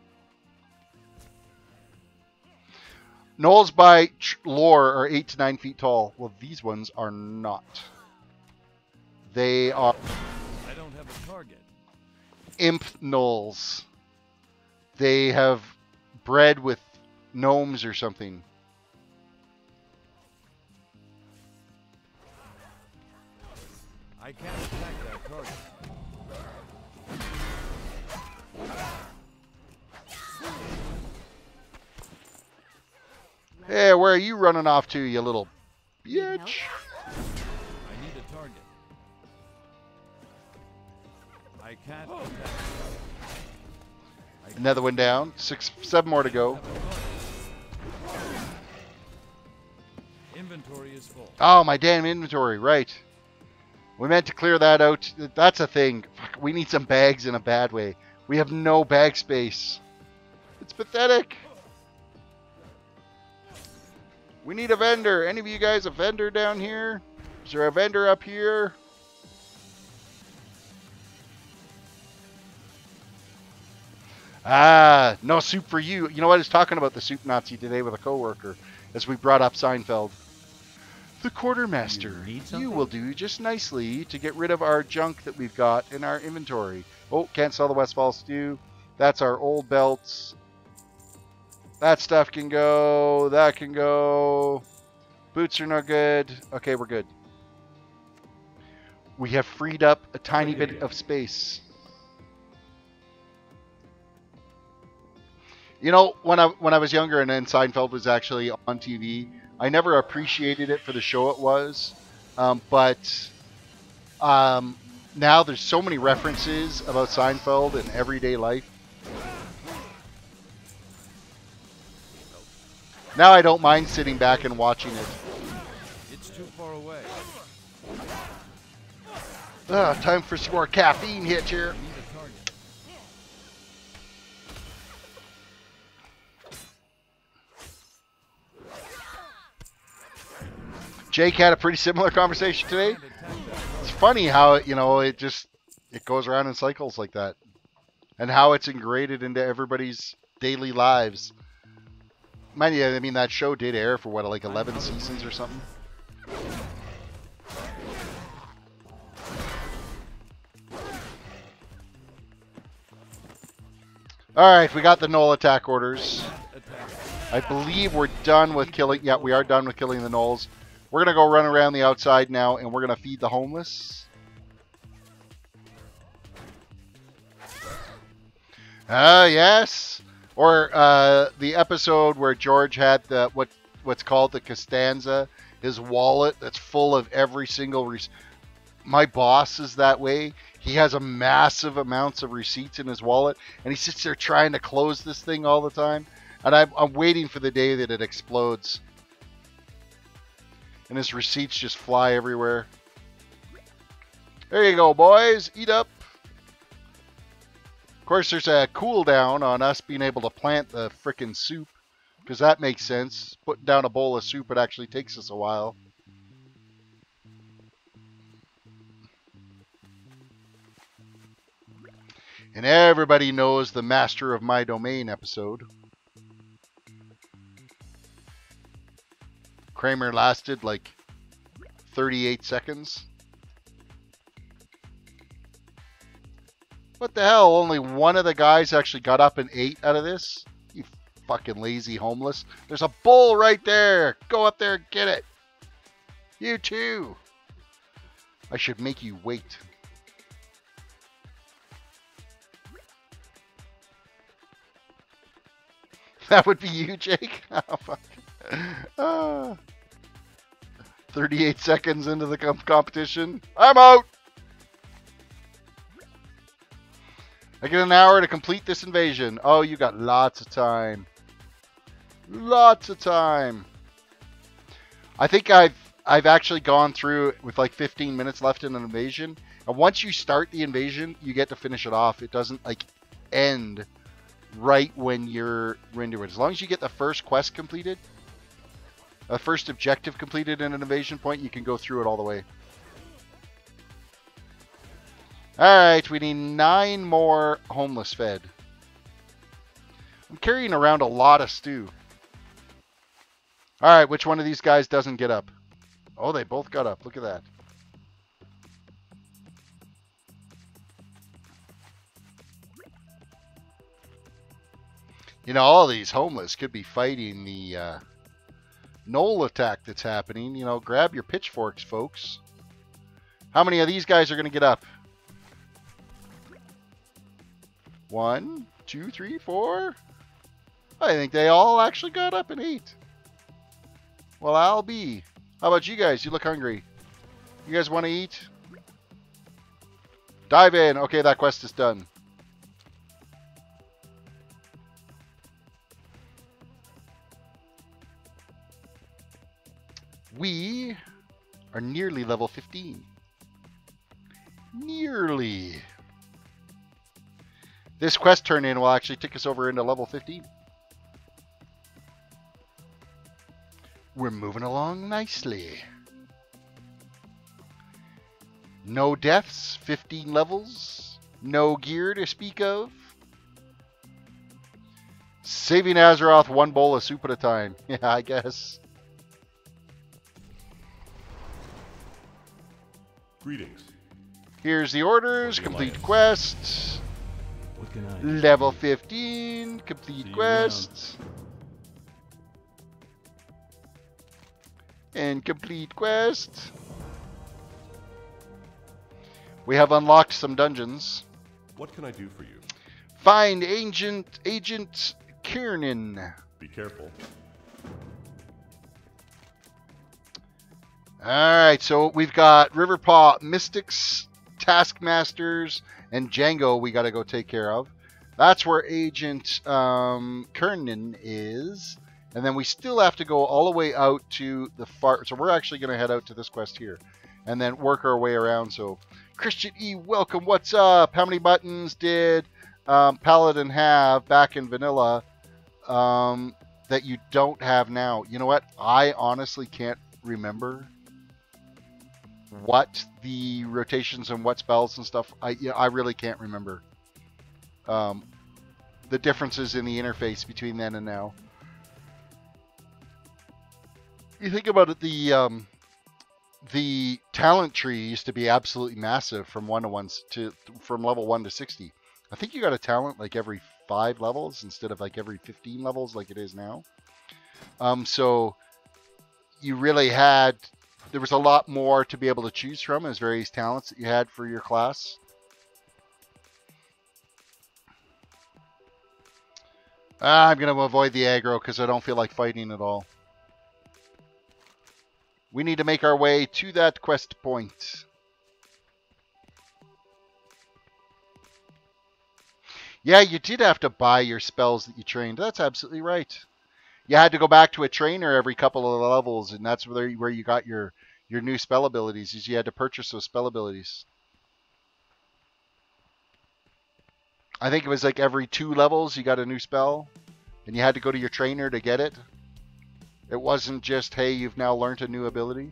Knolls by lore are 8 to 9 feet tall. Well, these ones are not. They are... I don't have a target. Imp Knolls. They have bred with gnomes or something. I can't attack that target. Hey, where are you running off to, you little bitch? I need a target. I can't attack. Another one down. 7 more to go. Inventory is full. Oh, my damn inventory. Right. We meant to clear that out. That's a thing. Fuck, we need some bags in a bad way. We have no bag space. It's pathetic. We need a vendor. Any of you guys a vendor down here? Is there a vendor up here? Ah, no soup for you. You know what? I was talking about the soup Nazi today with a coworker as we brought up Seinfeld. The quartermaster, you will do just nicely to get rid of our junk that we've got in our inventory. Oh, can't sell the Westfall stew. That's our old belts. That stuff can go. That can go. Boots are no good. Okay, we're good. We have freed up a tiny bit of space. You know, when I was younger and then Seinfeld was actually on TV, I never appreciated it for the show it was. But now there's so many references about Seinfeld in everyday life. Now I don't mind sitting back and watching it. It's too far away. Time for some more caffeine hit here. Need a target. Jake had a pretty similar conversation today. It's funny how it goes around in cycles like that, and how it's ingrained into everybody's daily lives. Mind you, I mean that show did air for what, like 11 seasons or something. All right, we got the Knoll attack orders. I believe we're done with killing. Yeah, we are done with killing the Knolls. We're going to go run around the outside now, and we're going to feed the homeless. Yes. Or the episode where George had the what's called the Costanza, his wallet that's full of every single... My boss is that way. He has a massive amounts of receipts in his wallet, and he sits there trying to close this thing all the time. And I'm waiting for the day that it explodes. And his receipts just fly everywhere. There you go, boys. Eat up. Of course, there's a cooldown on us being able to plant the frickin' soup. Because that makes sense. Putting down a bowl of soup, it actually takes us a while. And everybody knows the Master of My Domain episode. Kramer lasted like 38 seconds. What the hell? Only one of the guys actually got up and ate out of this? You fucking lazy homeless. There's a bowl right there. Go up there and get it. You too. I should make you wait. That would be you, Jake? Oh, fuck. 38 seconds into the competition. I'm out! I get an hour to complete this invasion. Oh, you got lots of time. Lots of time. I think I've actually gone through with like 15 minutes left in an invasion. And once you start the invasion, you get to finish it off. It doesn't like end right when you're into it. As long as you get the first quest completed, the first objective completed in an invasion point, you can go through it all the way. Alright, we need 9 more homeless fed. I'm carrying around a lot of stew. Alright, which one of these guys doesn't get up? Oh, they both got up. Look at that. You know, all these homeless could be fighting the Knoll attack that's happening. You know, grab your pitchforks, folks. How many of these guys are going to get up? 1, 2, 3, 4. I think they all actually got up and ate. Well, I'll be. How about you guys? You look hungry. You guys want to eat? Dive in. Okay, that quest is done. We are nearly level 15. Nearly. This quest turn in will actually take us over into level 15. We're moving along nicely. No deaths, 15 levels. No gear to speak of. Saving Azeroth one bowl of soup at a time. Yeah, I guess. Greetings. Here's the orders. Complete quest. What can I do? Level 15. Complete quest. And complete quest. We have unlocked some dungeons. What can I do for you? Find Agent Kiernan. Be careful. Alright, so we've got Riverpaw Mystics, Taskmasters, and Django we got to go take care of. That's where Agent Kiernan is. And then we still have to go all the way out to the far... So we're actually going to head out to this quest here. And then work our way around. So, Christian E, welcome. What's up? How many buttons did Paladin have back in vanilla that you don't have now? You know what? I honestly can't remember what the rotations and what spells and stuff. I really can't remember the differences in the interface between then and now. You think about it, the talent tree used to be absolutely massive from from level 1 to 60. I think you got a talent like every 5 levels instead of like every 15 levels like it is now. So you really there was a lot more to be able to choose from as various talents that you had for your class. I'm going to avoid the aggro because I don't feel like fighting at all. We need to make our way to that quest point. Yeah, you did have to buy your spells that you trained. That's absolutely right. You had to go back to a trainer every couple of levels, and that's where you got your new spell abilities, is you had to purchase those spell abilities. I think it was like every 2 levels you got a new spell, and you had to go to your trainer to get it. It wasn't just, hey, you've now learned a new ability.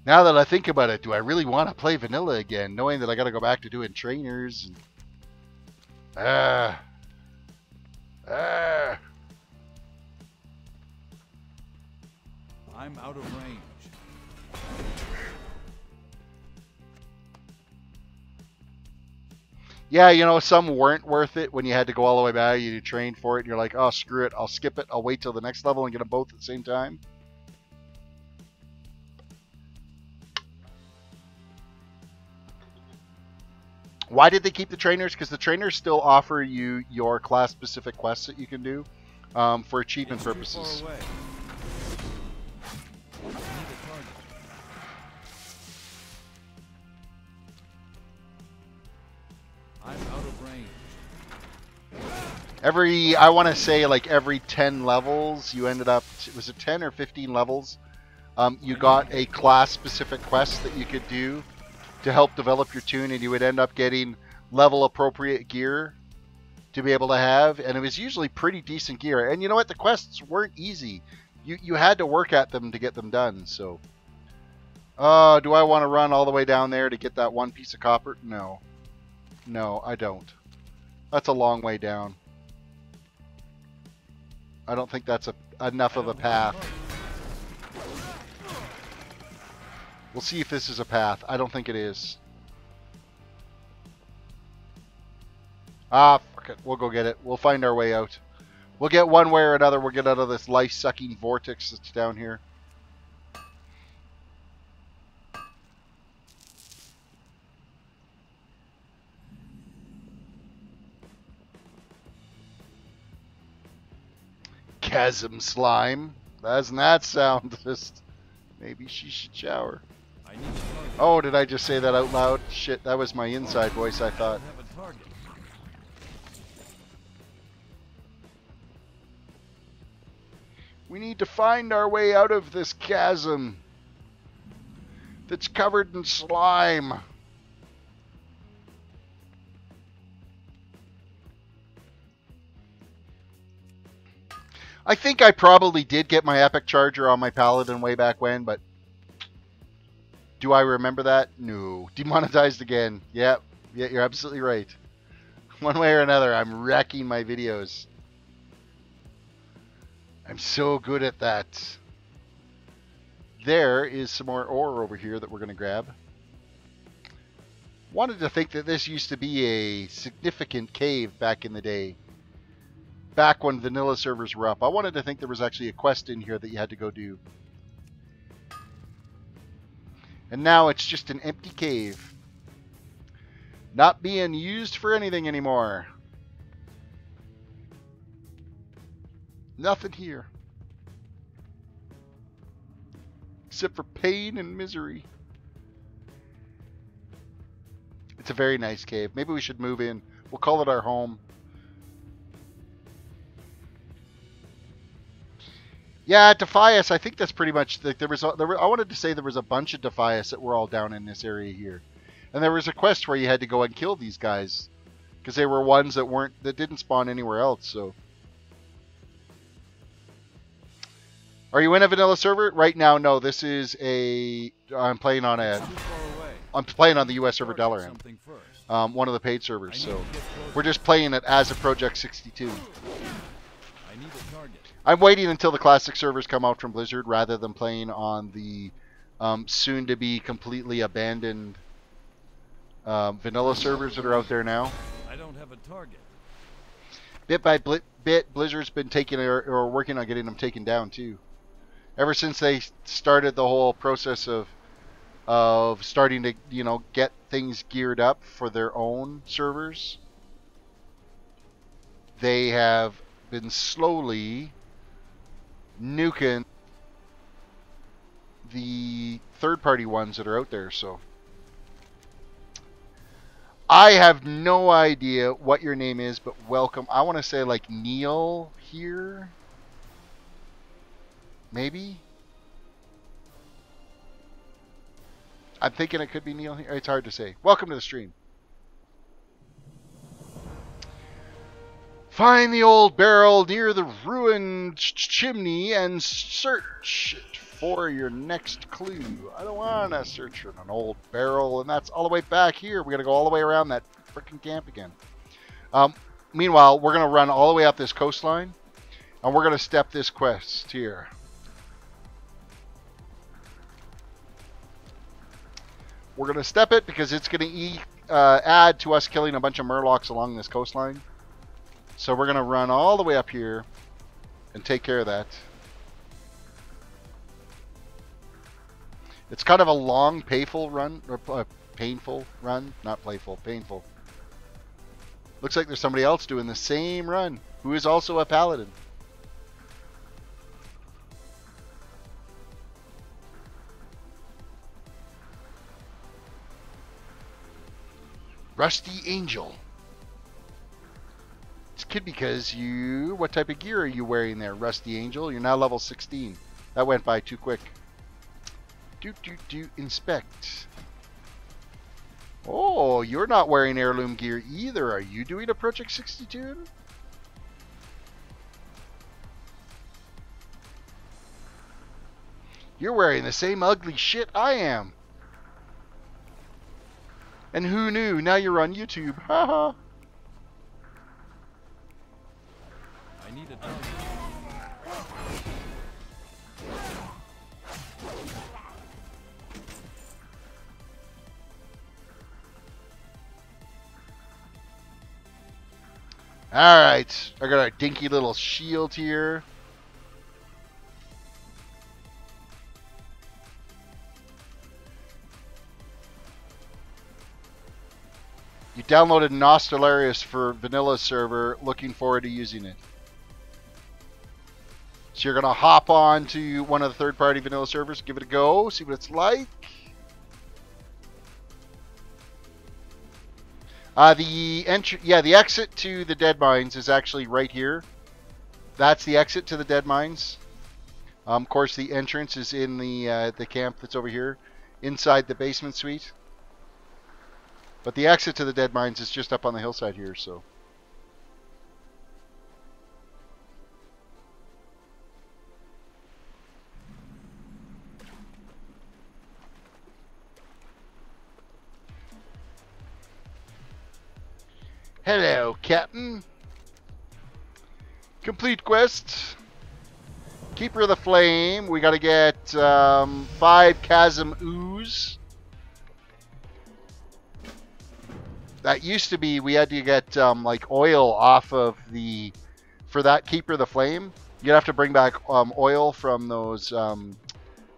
Now that I think about it, do I really want to play vanilla again, knowing that I got to go back to doing trainers? And... I'm out of range. Yeah, you know, some weren't worth it when you had to go all the way back. You trained for it, and you're like, oh, screw it. I'll skip it. I'll wait till the next level and get them both at the same time. Why did they keep the trainers? Because the trainers still offer you your class-specific quests that you can do for achievement purposes. Too far away. I need a target. I'm out of range. I want to say like every 10 levels, you ended up, was it 10 or 15 levels? You got a class-specific quest that you could do to help develop your toon, and you would end up getting level-appropriate gear to be able to have, and it was usually pretty decent gear. And you know what? The quests weren't easy. You had to work at them to get them done, so... do I want to run all the way down there to get that one piece of copper? No. No, I don't. That's a long way down. I don't think that's enough of a path. We'll see if this is a path. I don't think it is. Ah, fuck it. We'll go get it. We'll find our way out. We'll get one way or another. We'll get out of this life-sucking vortex that's down here. Chasm slime. Doesn't that sound just... Maybe she should shower. I need a target. Oh, did I just say that out loud? Shit, that was my inside voice, I I thought. don't have a target. We need to find our way out of this chasm that's covered in slime. I think I probably did get my epic charger on my Paladin way back when, but do I remember that? No. Demonetized again. Yeah, you're absolutely right. One way or another, I'm wrecking my videos. I'm so good at that. There is some more ore over here that we're going to grab. Wanted to think that this used to be a significant cave back in the day. Back when vanilla servers were up. I wanted to think there was actually a quest in here that you had to go do. And now it's just an empty cave. Not being used for anything anymore. Nothing here. Except for pain and misery. It's a very nice cave. Maybe we should move in. We'll call it our home. Yeah, Defias, I think that's pretty much... I wanted to say there was a bunch of Defias that were all down in this area here. And there was a quest where you had to go and kill these guys. Because they were ones that didn't spawn anywhere else, so... Are you in a vanilla server? Right now, no. This is a... I'm playing on a... Too far away. I'm playing on the US server Target Dalaran. something first. One of the paid servers, I need so... to get closer. We're just playing it as a Project 62. I need a target. I'm waiting until the classic servers come out from Blizzard rather than playing on the soon-to-be completely abandoned vanilla servers that are out there now. I don't have a target. Bit by bit, Blizzard's been taking or working on getting them taken down too. Ever since they started the whole process of starting to, you know, get things geared up for their own servers, they have been slowly nuking the third-party ones that are out there. So I have no idea what your name is, but welcome. I want to say like Neil here, maybe. I'm thinking it could be Neil here. It's hard to say. Welcome to the stream. Find the old barrel near the ruined chimney and search it for your next clue. I don't want to search for an old barrel, and that's all the way back here. We got to go all the way around that freaking camp again. Meanwhile, we're going to run all the way up this coastline, and we're going to step this quest here. We're going to step it because it's going to add to us killing a bunch of murlocs along this coastline. So we're going to run all the way up here and take care of that. It's kind of a long, painful run. Or, painful run. Not playful, painful. Looks like there's somebody else doing the same run who is also a paladin. Rusty Angel. It's good because you... What type of gear are you wearing there, Rusty Angel? You're now level 16. That went by too quick. Inspect. Oh, you're not wearing heirloom gear either. Are you doing a Project 62? You're wearing the same ugly shit I am. And who knew? Now you're on YouTube. Haha. I need a target. Alright. I got a dinky little shield here. You downloaded Nostalarius for vanilla server. Looking forward to using it. So you're going to hop on to one of the third-party vanilla servers, give it a go, see what it's like. The exit to the dead mines is actually right here. That's the exit to the dead mines. Of course, the entrance is in the camp that's over here, inside the basement suite. But the exit to the dead mines is just up on the hillside here, so. Hello, Captain. Complete quest. Keeper of the Flame. We got to get 5 Chasm Ooze. That used to be, we had to get like oil off of the, for that Keeper of the Flame. You'd have to bring back oil from those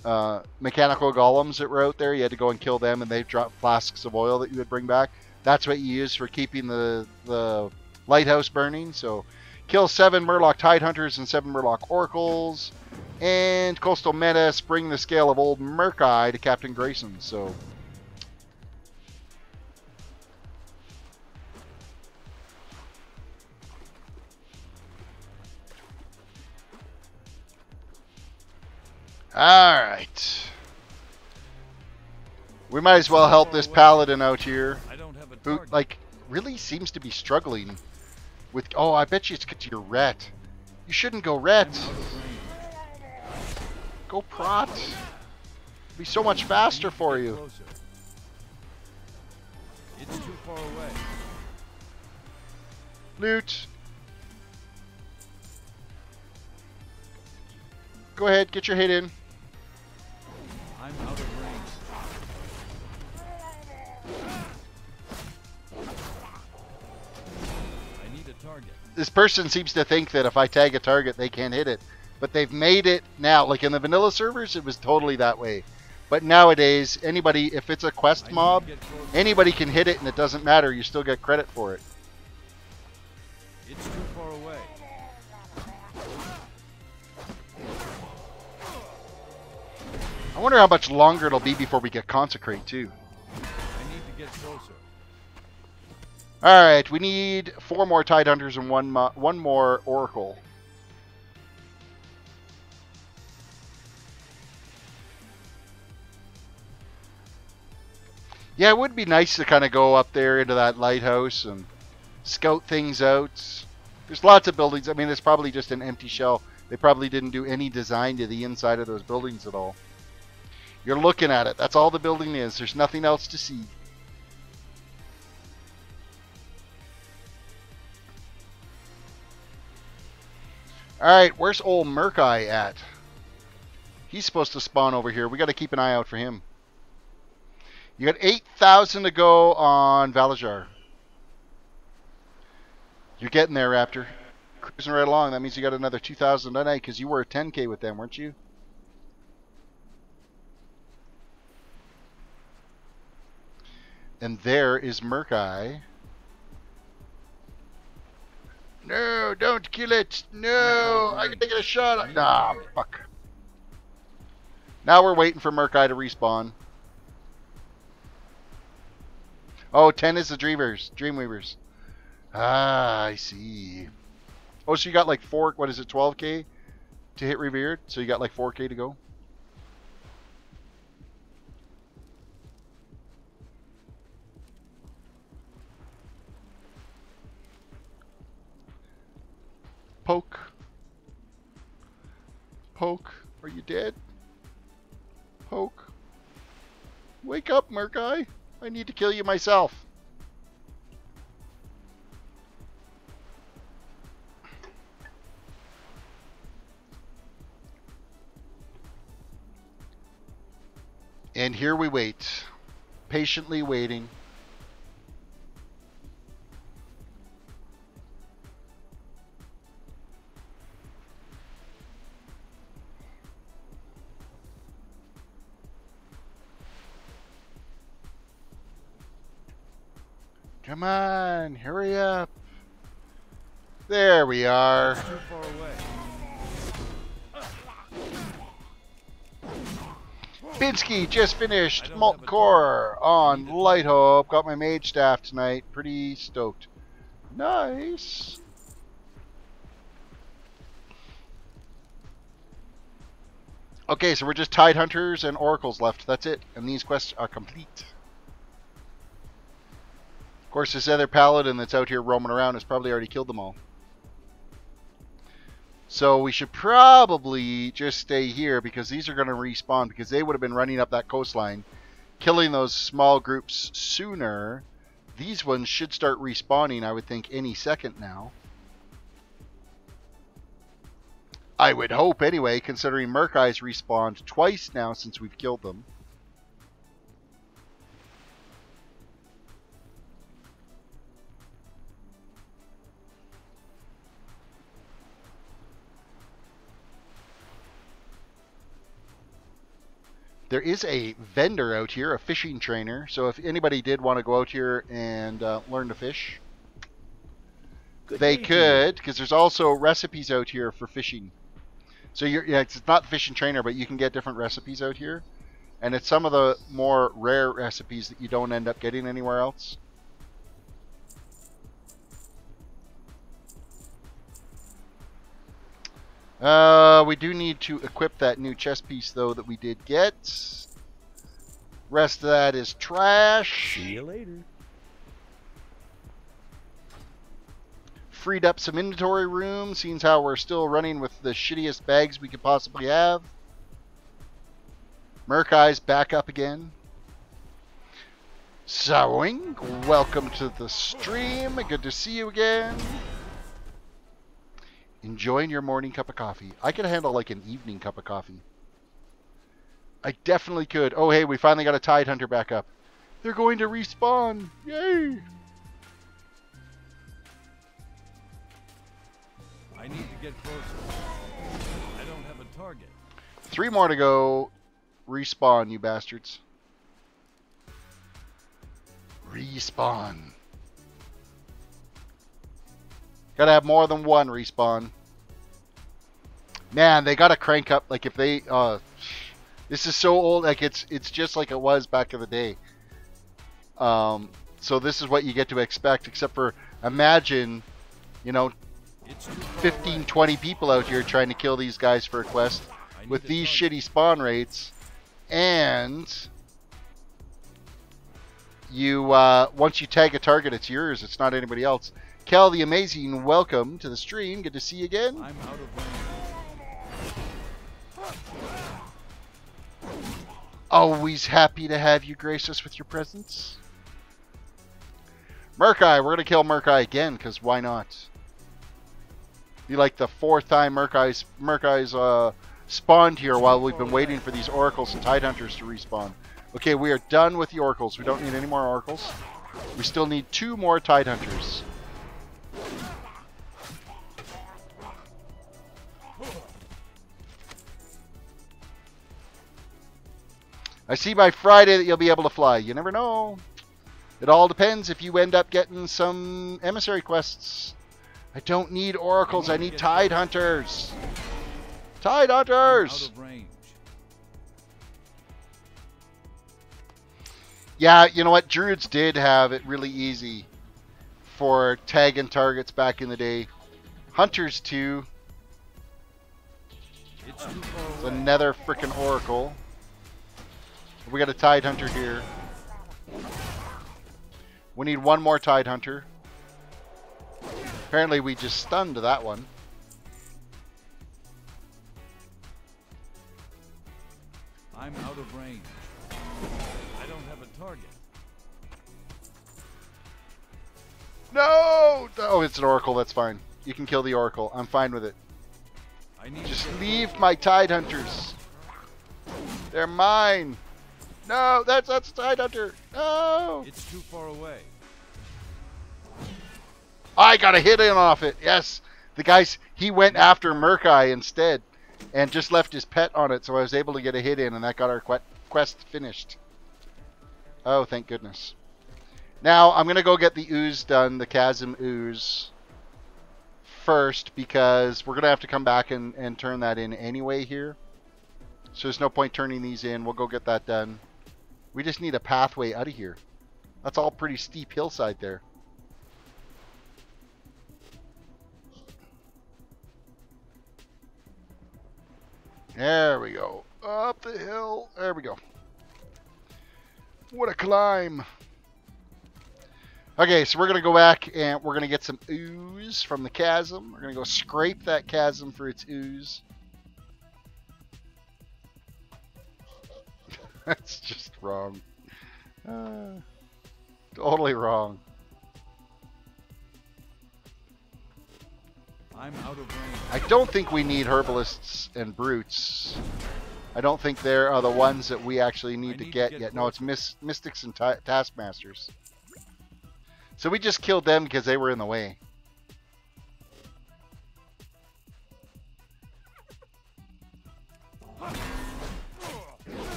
mechanical golems that were out there. You had to go and kill them, and they dropped flasks of oil that you would bring back. That's what you use for keeping the lighthouse burning. So kill 7 Murloc Tidehunters and 7 Murloc Oracles. And Coastal Menace, bring the scale of Old Murkai to Captain Grayson. So alright. We might as well help this Paladin out here. Who, like, really seems to be struggling with... Oh, I bet you it's because you're ret. You shouldn't go ret. Go prot. It'd be so much faster for you. It's too far away. Loot. Go ahead, get your hit in. I'm out of range. I need a target. This person seems to think that if I tag a target, they can't hit it. But they've made it now. Like in the vanilla servers, it was totally that way. But nowadays, anybody, if it's a quest mob, anybody can hit it and it doesn't matter. You still get credit for it. It's too far away. I wonder how much longer it'll be before we get Consecrate, too. I need to get closer. Alright, we need 4 more Tidehunters and one more Oracle. Yeah, it would be nice to kind of go up there into that lighthouse and scout things out. There's lots of buildings. I mean, it's probably just an empty shell. They probably didn't do any design to the inside of those buildings at all. You're looking at it. That's all the building is. There's nothing else to see. Alright, where's old Murkai at? He's supposed to spawn over here. We got to keep an eye out for him. You got 8,000 to go on Valajar. You're getting there, Raptor. Cruising right along. That means you got another 2,000 tonight because you were a 10K with them, weren't you? And there is Murkai. No, don't kill it. No, I can take a shot. Nah, fuck. Now we're waiting for Murkai to respawn. Oh, 10 is the Dreamweavers. Ah, I see. Oh, so you got like 4, what is it, 12K to hit Revered? So you got like 4K to go? Poke. Poke. Are you dead? Poke. Wake up, Murkai. I need to kill you myself. And here we wait. Patiently waiting. Come on, hurry up. There we are. It's too far away. Binsky just finished I don't Molten have a Core target. on Need a Light target. Hope. Got my mage staff tonight. Pretty stoked. Nice. Okay, so we're just Tide Hunters and Oracles left. That's it. And these quests are complete. Of course, this other Paladin that's out here roaming around has probably already killed them all. So we should probably just stay here because these are going to respawn because they would have been running up that coastline, killing those small groups sooner. These ones should start respawning, I would think, any second now. I would hope anyway, considering Murkeyes respawned twice now since we've killed them. There is a vendor out here, a fishing trainer. So if anybody did want to go out here and learn to fish, they could, because there's also recipes out here for fishing. So it's not the fishing trainer, but you can get different recipes out here. And it's some of the more rare recipes that you don't end up getting anywhere else. We do need to equip that new chest piece, though, that we did get. Rest of that is trash. See you later. Freed up some inventory room, seeing how we're still running with the shittiest bags we could possibly have. Murkeyes back up again. Sowing, welcome to the stream. Good to see you again. Enjoying your morning cup of coffee. I could handle like an evening cup of coffee. I definitely could. Oh, hey, we finally got a Tide Hunter back up. They're going to respawn. Yay! I need to get closer. I don't have a target. 3 more to go. Respawn, you bastards. Respawn. Gotta have more than one respawn. Man, they gotta crank up. Like if they, this is so old. Like it's just like it was back in the day. So this is what you get to expect. Except for imagine, you know, 15, 20 people out here trying to kill these guys for a quest with these shitty spawn rates, and you once you tag a target, it's yours. It's not anybody else. Kel the Amazing, welcome to the stream. Good to see you again. I'm out of range. Always happy to have you grace us with your presence. Murkeye, we're going to kill Murkeye again, because why not? Be like the 4th time Murkeyes spawned here while we've been waiting for these Oracles and Tide Hunters to respawn. Okay, we are done with the Oracles. We don't need any more Oracles. We still need 2 more Tide Hunters. I see by Friday that you'll be able to fly. You never know. It all depends if you end up getting some emissary quests. I don't need Oracles. I need Tide Hunters. Tide Hunters! Out of range. Yeah, you know what? Druids did have it really easy for tagging targets back in the day. Hunters too. It's too far It's away. another freaking Oracle. We got a Tide Hunter here. We need 1 more Tide Hunter. Apparently we just stunned that one. I'm out of range. I don't have a target. No! Oh, it's an Oracle. That's fine. You can kill the Oracle. I'm fine with it. I need Just to get leave my Tide Hunters. They're mine. No, that's a Tide Hunter. No! It's too far away. I got a hit in off it. Yes. The guys, he went after Murkeye instead and just left his pet on it, so I was able to get a hit in, and that got our quest finished. Oh, thank goodness. Now, I'm going to go get the ooze done, the chasm ooze, first, because we're going to have to come back and turn that in anyway here. So there's no point turning these in. We'll go get that done. We just need a pathway out of here. That's all pretty steep hillside there. There we go. Up the hill. There we go. What a climb. Okay, so we're going to go back and we're going to get some ooze from the chasm. We're going to go scrape that chasm for its ooze. That's just wrong. Totally wrong. I'm out of range. I don't think we need herbalists and brutes. I don't think they're the ones that we actually need to get yet. No, it's mystics and taskmasters. So we just killed them because they were in the way.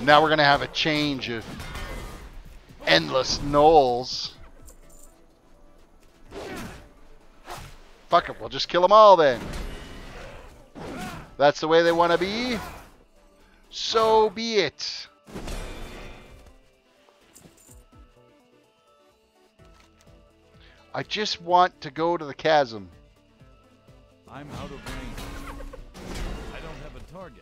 Now we're going to have a change of endless gnolls. Fuck it, we'll just kill them all then. That's the way they want to be. So be it. I just want to go to the chasm. I'm out of range. I don't have a target.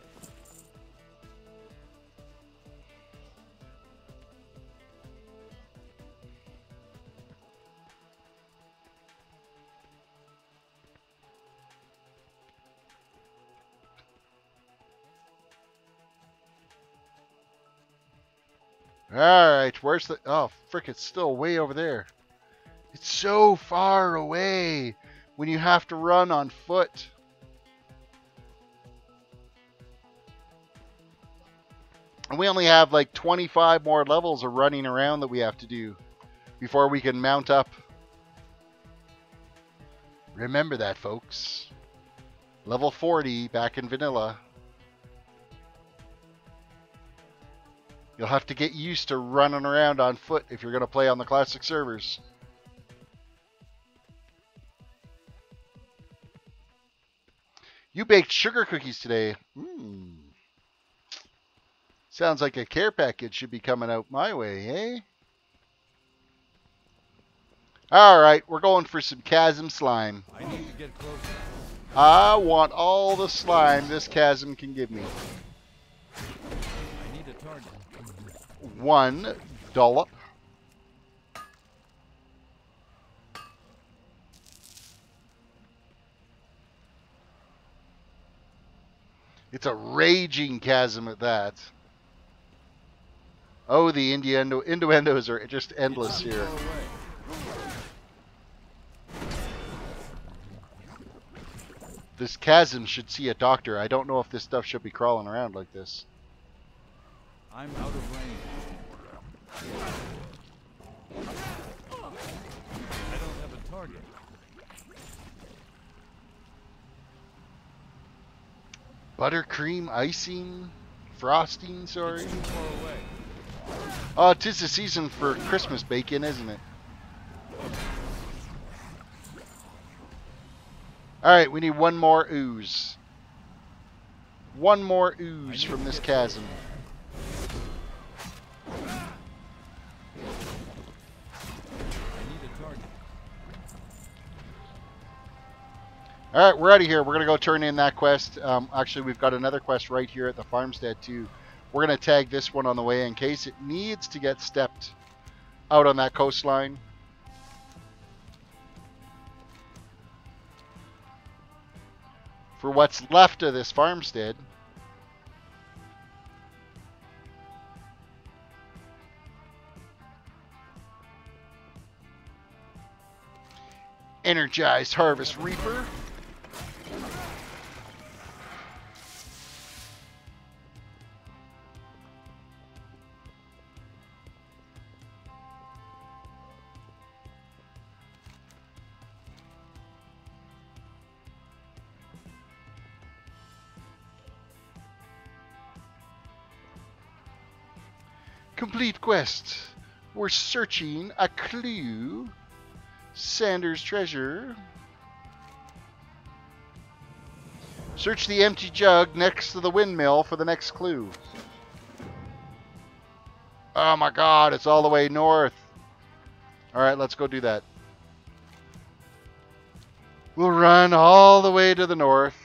Alright, where's the... Oh, frick, it's still way over there. It's so far away when you have to run on foot. And we only have like 25 more levels of running around that we have to do before we can mount up. Remember that, folks. Level 40 back in vanilla. You'll have to get used to running around on foot if you're going to play on the classic servers. You baked sugar cookies today. Sounds like a care package should be coming out my way, eh? Alright, we're going for some chasm slime. I need to get closer. I want all the slime this chasm can give me. I need a target. One dollop. It's a raging chasm at that. Oh, the innuendos are just endless here. This chasm should see a doctor. I don't know if this stuff should be crawling around like this. I'm out of range. I don't have a target. Buttercream icing? Frosting, sorry. It's too far away. Oh, 'tis the season for Christmas bacon, isn't it? Alright, we need one more ooze. One more ooze from this chasm. Alright, we're out of here. We're going to go turn in that quest. Actually, we've got another quest right here at the farmstead, too. We're going to tag this one on the way in case it needs to get stepped out on that coastline. For what's left of this farmstead. Energized Harvest Reaper. Complete quest. We're searching a clue. Sanders treasure. Search the empty jug next to the windmill for the next clue. Oh my god, it's all the way north. Alright, let's go do that. We'll run all the way to the north.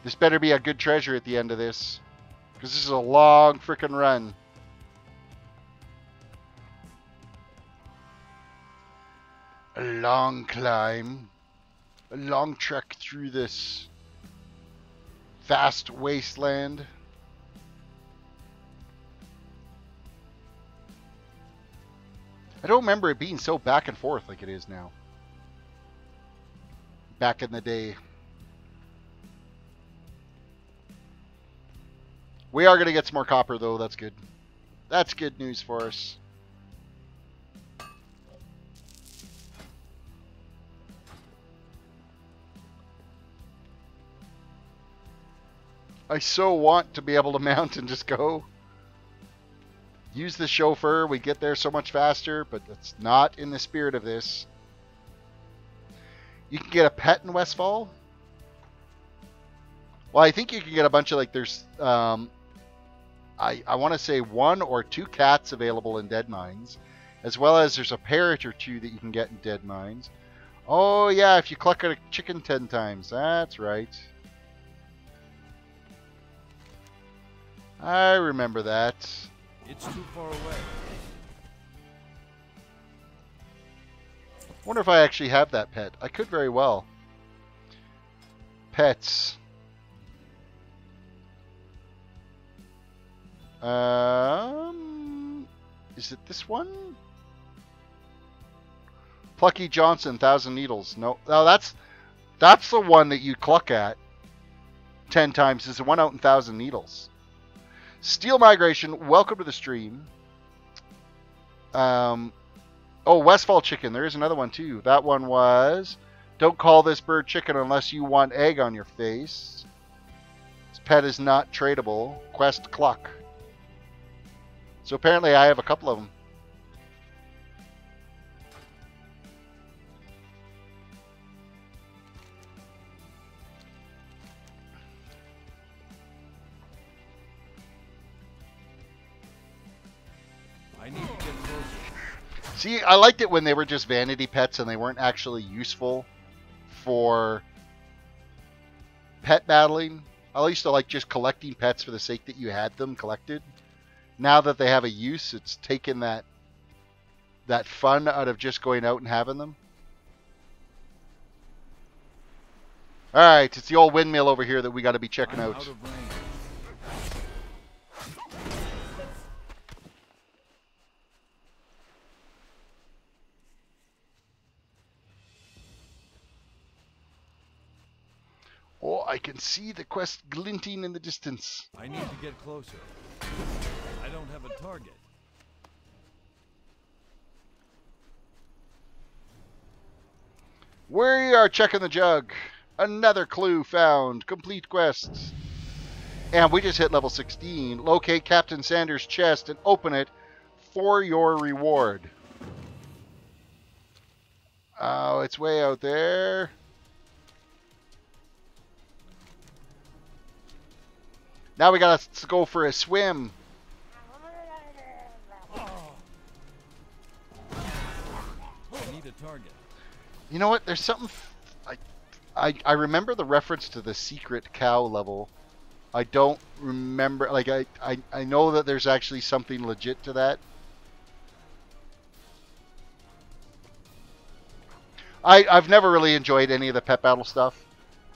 This better be a good treasure at the end of this. Because this is a long frickin' run. A long climb. A long trek through this vast wasteland. I don't remember it being so back and forth like it is now. Back in the day. We are going to get some more copper, though. That's good. That's good news for us. I so want to be able to mount and just go. Use the chauffeur. We get there so much faster, but that's not in the spirit of this. You can get a pet in Westfall. Well, I think you can get a bunch of, like, there's... I want to say 1 or 2 cats available in Dead Mines, as well as there's a parrot or 2 that you can get in Dead Mines. Oh yeah, if you cluck at a chicken 10 times, that's right. I remember that. It's too far away. Wonder if I actually have that pet. I could very well. Pets. Is it this one? Plucky Johnson, 1,000 Needles. No, that's the one that you cluck at 10 times. Is the one out in 1,000 Needles. Steel Migration, welcome to the stream. Oh, Westfall Chicken. There is another one too. That one was, don't call this bird chicken unless you want egg on your face. This pet is not tradable. Quest Cluck. So apparently I have a couple of them. I need to get closer. See, I liked it when they were just vanity pets and they weren't actually useful for pet battling. I used to like just collecting pets for the sake that you had them collected. Now that they have a use, it's taken that fun out of just going out and having them. Alright, it's the old windmill over here that we got to be checking out. Out of range. Oh, I can see the quest glinting in the distance. I need to get closer. I don't have a target. We are checking the jug. Another clue found. Complete quests. And we just hit level 16. Locate Captain Sanders' chest and open it for your reward. Oh, it's way out there. Now we gotta go for a swim. I need a target. You know what? There's something... I remember the reference to the secret cow level. I don't remember... Like, I know that there's actually something legit to that. I've never really enjoyed any of the pet battle stuff.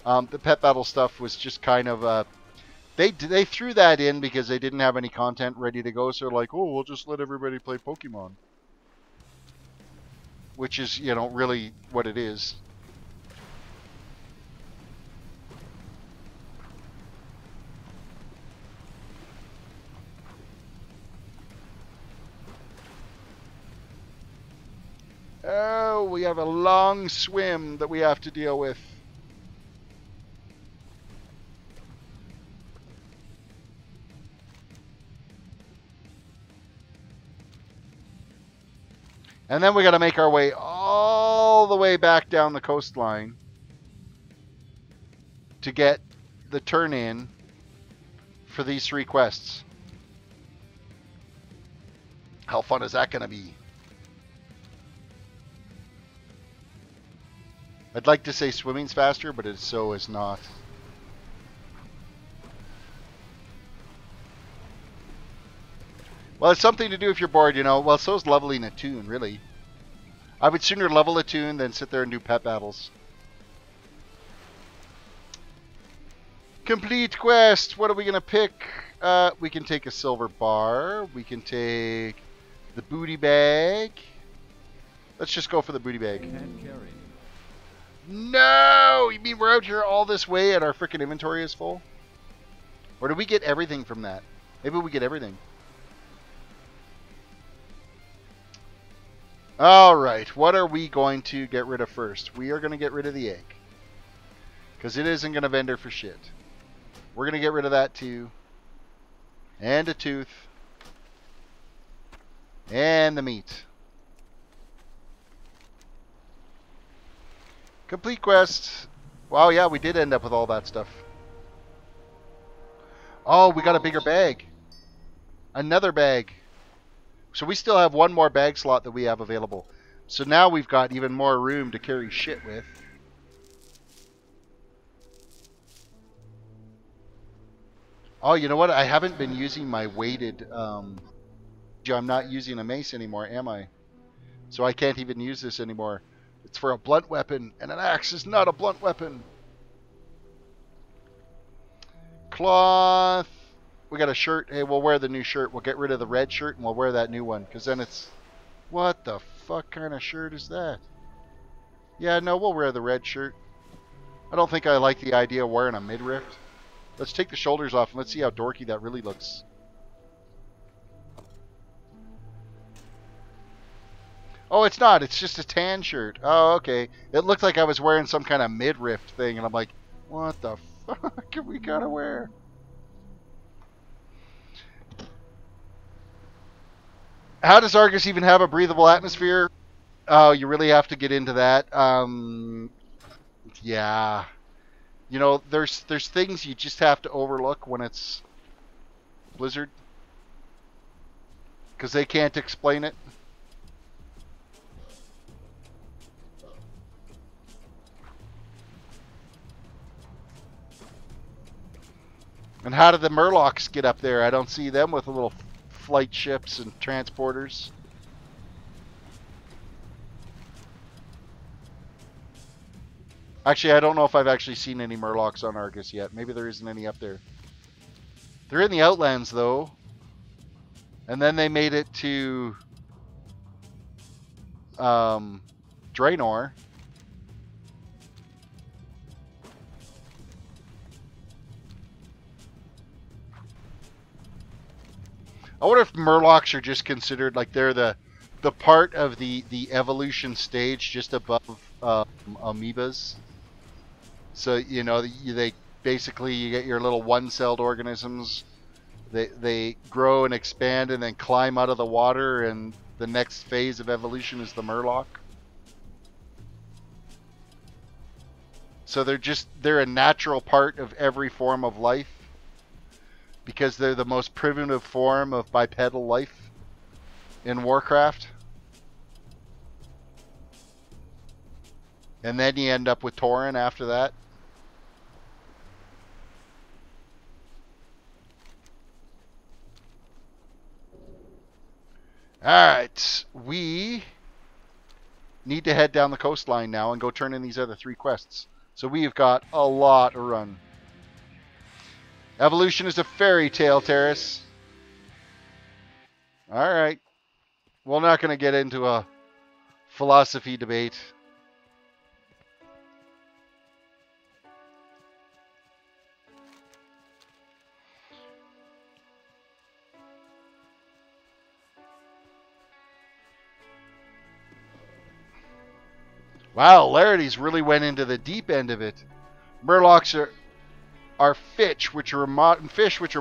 The pet battle stuff was just kind of... They threw that in because they didn't have any content ready to go. So they're like, oh, we'll just let everybody play Pokemon. Which is, you know, really what it is. Oh, we have a long swim that we have to deal with. And then we got to make our way all the way back down the coastline to get the turn in for these 3 quests. How fun is that going to be? I'd like to say swimming's faster, but it so is not. Well, it's something to do if you're bored, you know. Well, so's leveling a toon, really. I would sooner level a toon than sit there and do pet battles. Complete quest. What are we going to pick? We can take a silver bar. We can take the booty bag. Let's just go for the booty bag. Can't carry. No! You mean we're out here all this way and our freaking inventory is full? Or do we get everything from that? Maybe we get everything. Alright, what are we going to get rid of first? We are going to get rid of the egg. Because it isn't going to vendor for shit. We're going to get rid of that too. And a tooth. And the meat. Complete quest. Wow, yeah, we did end up with all that stuff. Oh, we got a bigger bag. Another bag. So we still have one more bag slot that we have available. So now we've got even more room to carry shit with. Oh, you know what? I haven't been using my weighted... I'm not using a mace anymore, am I? So I can't even use this anymore. It's for a blunt weapon, and an axe is not a blunt weapon. Cloth. We got a shirt. Hey, we'll wear the new shirt. We'll get rid of the red shirt, and we'll wear that new one. Because then it's... What the fuck kind of shirt is that? Yeah, no, we'll wear the red shirt. I don't think I like the idea of wearing a midriff. Let's take the shoulders off, and let's see how dorky that really looks. Oh, it's not. It's just a tan shirt. Oh, okay. It looked like I was wearing some kind of midriff thing, and I'm like, what the fuck have we got to wear? How does Argus even have a breathable atmosphere? Oh, you really have to get into that. Yeah. You know, there's things you just have to overlook when it's Blizzard. Because they can't explain it. And how did the Murlocs get up there? I don't see them with little flight ships and transporters. Actually, I don't know if I've actually seen any Murlocs on Argus yet. Maybe there isn't any up there. They're in the Outlands, though. And then they made it to Draenor. I wonder if Murlocs are just considered like they're the part of the evolution stage just above amoebas. So, you know, they basically, you get your little one-celled organisms. They grow and expand and then climb out of the water, and the next phase of evolution is the Murloc. So they're a natural part of every form of life because they're the most primitive form of bipedal life in Warcraft. And then you end up with Tauren after that. Alright, we need to head down the coastline now and go turn in these other 3 quests. So we've got a lot to run. Evolution is a fairy tale, Terris. Alright. We're not going to get into a philosophy debate. Wow, Larity's really went into the deep end of it. Murlocs are fish which are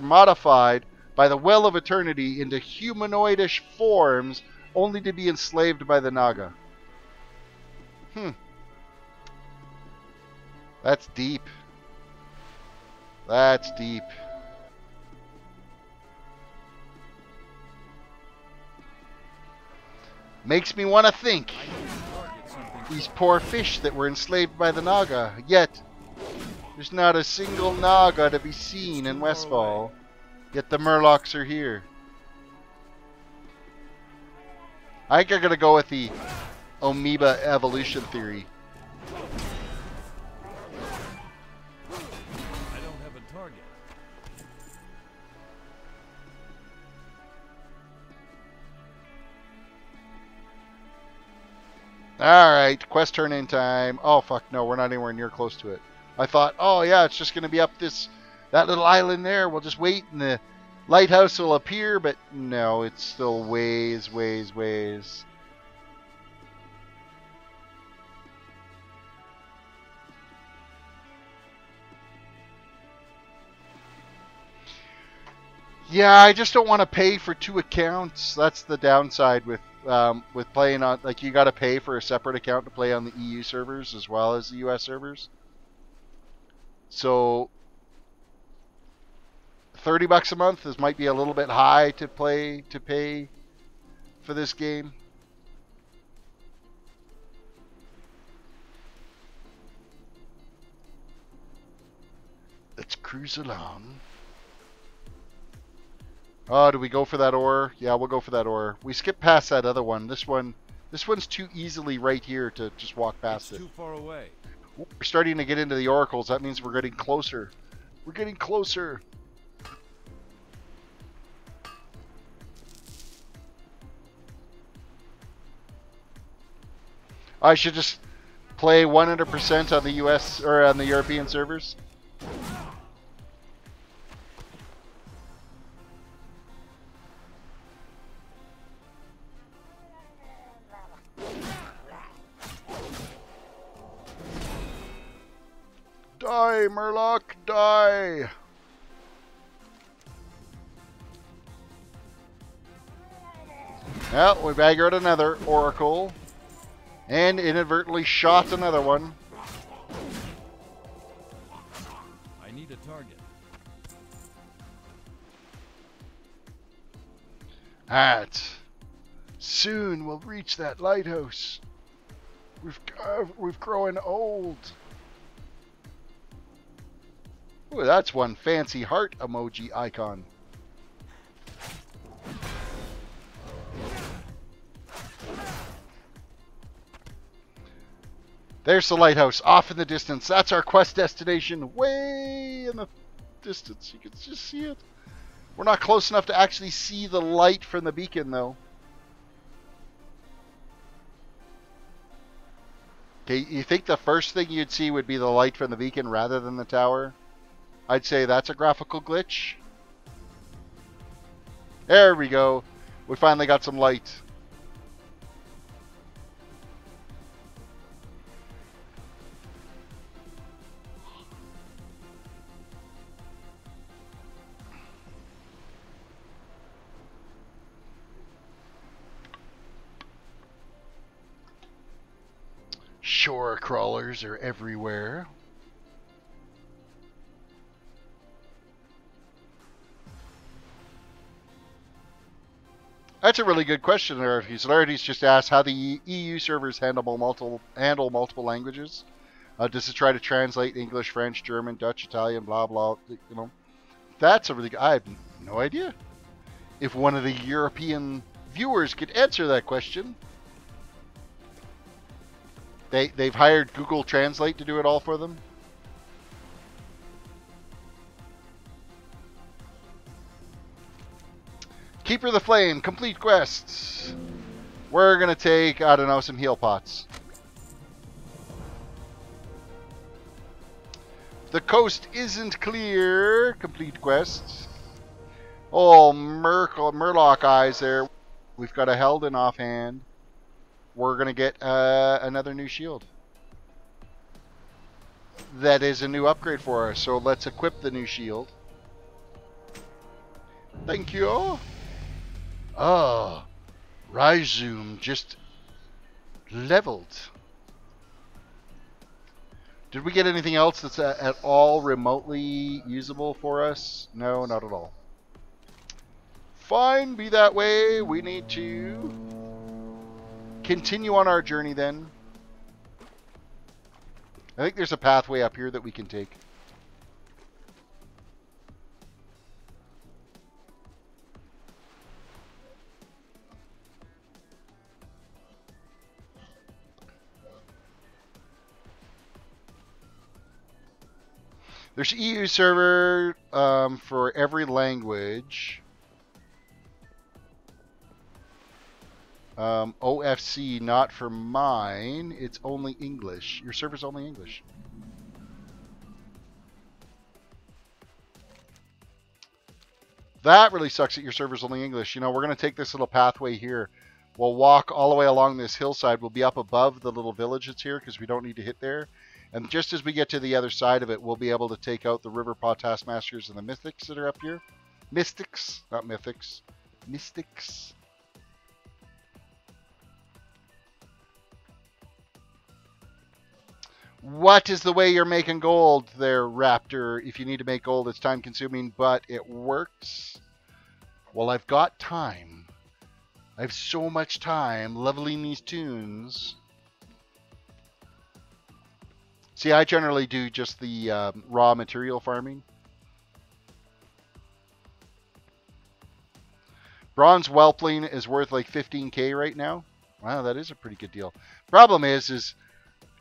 modified by the Well of Eternity into humanoidish forms only to be enslaved by the Naga. That's deep. That's deep. Makes me want to think. These poor fish that were enslaved by the Naga. Yet, there's not a single Naga to be seen in Westfall. Yet the Murlocs are here. I think I'm going to go with the amoeba evolution theory. I don't have a target. Alright, quest turn in time. Oh fuck, no, we're not anywhere near close to it. I thought, oh yeah, it's just going to be up that little island there. We'll just wait and the lighthouse will appear, but no, it's still ways. Yeah, I just don't want to pay for 2 accounts. That's the downside with playing on, like, you got to pay for a separate account to play on the EU servers as well as the US servers. So $30 a month might be a little bit high to pay for this game. Let's cruise along. Oh, do we go for that ore? Yeah, we'll go for that ore. We skip past that other one. This one's too easily right here to just walk past it. Too far away. We're starting to get into the oracles. That means we're getting closer. We're getting closer. I should just play 100% on the US or on the European servers. Die, Murloc, die! Well, we baggered another oracle. And inadvertently shot another one. I need a target. Alright. Soon we'll reach that lighthouse. We've grown old. Ooh, that's one fancy heart emoji icon. There's the lighthouse off in the distance. That's our quest destination way in the distance. You can just see it. We're not close enough to actually see the light from the beacon though. Okay, you think the first thing you'd see would be the light from the beacon rather than the tower? I'd say that's a graphical glitch. There we go. We finally got some light. Shore crawlers are everywhere. That's a really good question, Larry's. Larry's just asked how the EU servers handle multiple languages. Does it try to translate English, French, German, Dutch, Italian, blah blah? You know, that's a really good. I have no idea. If one of the European viewers could answer that question, they've hired Google Translate to do it all for them. Keeper of the Flame, complete quests. We're going to take, I don't know, some heal pots. The coast isn't clear. Complete quests. Oh, Murloc eyes there. We've got a Helden offhand. We're going to get another new shield. That is a new upgrade for us. So let's equip the new shield. Thank you. Oh, Rhizoom just leveled. Did we get anything else that's at all remotely usable for us? No, not at all. Fine, be that way. We need to continue on our journey then. I think there's a pathway up here that we can take. There's EU server for every language. OFC, not for mine. It's only English. Your server's only English. That really sucks that your server's only English. You know, we're going to take this little pathway here. We'll walk all the way along this hillside. We'll be up above the little village that's here because we don't need to hit there. And just as we get to the other side of it, we'll be able to take out the Riverpaw Taskmasters and the Mythics that are up here. Mystics, not Mythics. Mystics. What is the way you're making gold there, Raptor? If you need to make gold, it's time consuming, but it works. Well, I've got time. I have so much time leveling these toons. See, I generally do just the raw material farming. Bronze Whelpling is worth like 15k right now. Wow, that is a pretty good deal. Problem is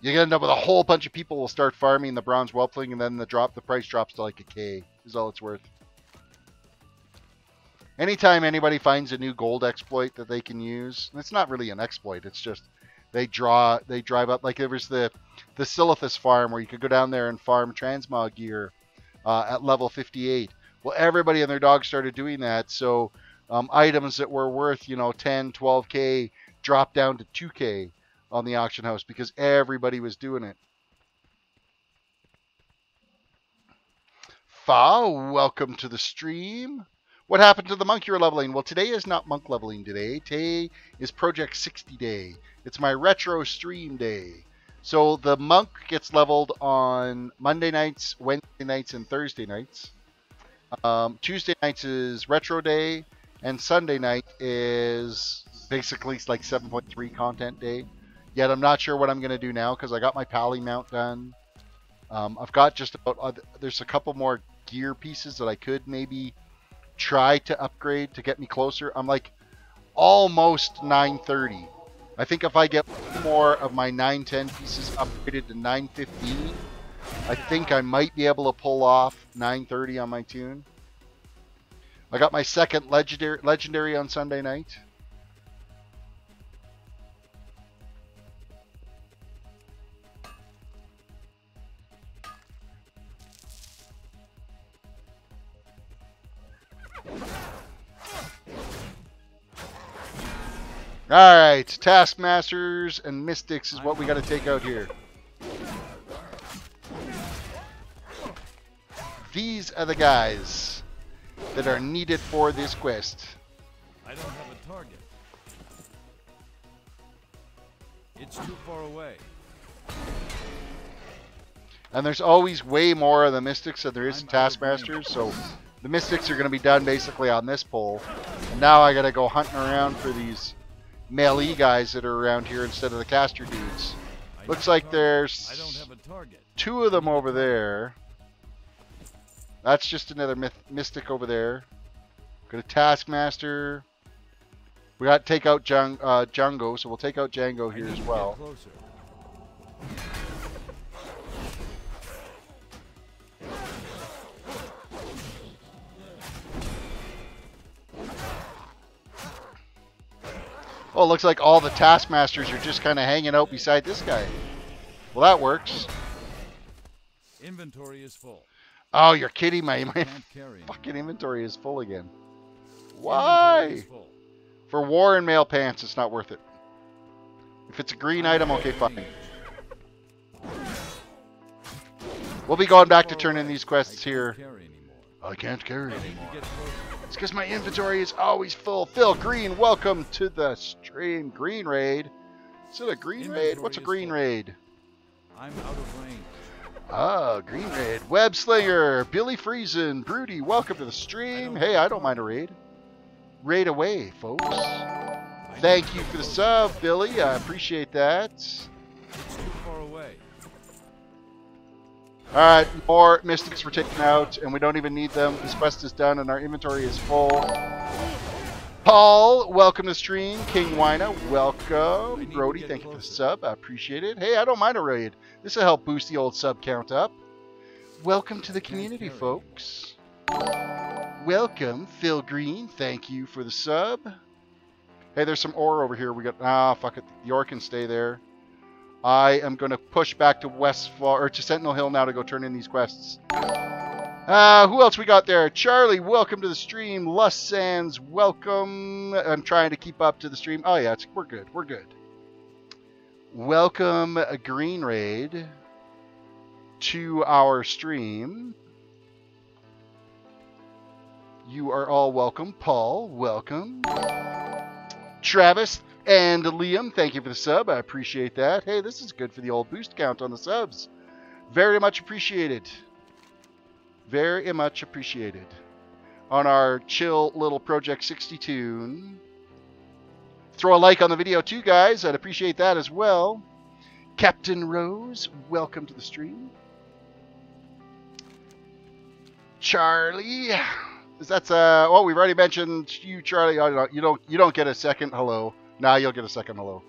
you end up with a whole bunch of people will start farming the Bronze Whelpling, and then the price drops to like a K is all it's worth. Anytime anybody finds a new gold exploit that they can use, and it's not really an exploit, it's just they drive up. Like there was the Silithus farm where you could go down there and farm transmog gear at level 58. Well, everybody and their dog started doing that, so items that were worth, you know, 10, 12k dropped down to 2k on the auction house because everybody was doing it. Fa, welcome to the stream. What happened to the monk you're leveling? Well, today is not monk leveling day. Today is Project 60 day. It's my retro stream day. So the monk gets leveled on Monday nights, Wednesday nights, and Thursday nights. Tuesday nights is retro day, and Sunday night is basically like 7.3 content day. Yet I'm not sure what I'm going to do now because I got my Pally mount done. I've got just about, there's a couple more gear pieces that I could maybe try to upgrade to get me closer. I'm like almost 930. I think if I get more of my 910 pieces upgraded to 915, I think I might be able to pull off 930 on my toon. I got my second legendary on Sunday night. Alright, Taskmasters and Mystics is what we got to take out here. These are the guys that are needed for this quest. I don't have a target. It's too far away. And there's always way more of the Mystics than there is Taskmasters, so the Mystics are going to be done basically on this pole. And now I got to go hunting around for these melee guys that are around here instead of the caster dudes. Looks like there's 2 of them over there. That's just another Mystic over there. Got a Taskmaster. We got to take out Django, so we'll take out Django here as well. Oh, it looks like all the Taskmasters are just kind of hanging out beside this guy. Well, that works. Inventory is full. Oh, you're kidding me. My fucking inventory is full again. Why? For war and mail pants, it's not worth it. If it's a green item, okay, fine. We'll be going back to turn in these quests here. I can't carry anymore. It's because my inventory is always full. Phil Green, welcome to the stream. Green raid. Is it a green raid? What's a green raid? I'm out of range. Ah, green raid. Web Slinger, Billy Friesen, Broody, welcome to the stream. Hey, I don't mind a raid. Raid away, folks. Thank you for the sub, Billy. I appreciate that. It's too far away. Alright, more mystics were taken out, and we don't even need them. This quest is done, and our inventory is full. Paul, welcome to the stream. King Wina, welcome. Brody, thank you for the sub. I appreciate it. Hey, I don't mind a raid. This will help boost the old sub count up. Welcome to the community, folks. Welcome, Phil Green. Thank you for the sub. Hey, there's some ore over here. We got... Ah, fuck it. The ore can stay there. I am going to push back to or to Sentinel Hill now to go turn in these quests. Who else we got there? Charlie, welcome to the stream. Lust Sands, welcome. I'm trying to keep up to the stream. Oh, yeah, we're good. We're good. Welcome, Green Raid, to our stream. You are all welcome. Paul, welcome. Travis and Liam, thank you for the sub. I appreciate that. Hey, this is good for the old boost count on the subs. Very much appreciated. Very much appreciated. On our chill little Project 60 toon. Throw a like on the video too, guys. I'd appreciate that as well. Captain Rose, welcome to the stream. Charlie. That's well, we've already mentioned you, Charlie. Oh, you don't get a second hello. Nah, you'll get a second hello.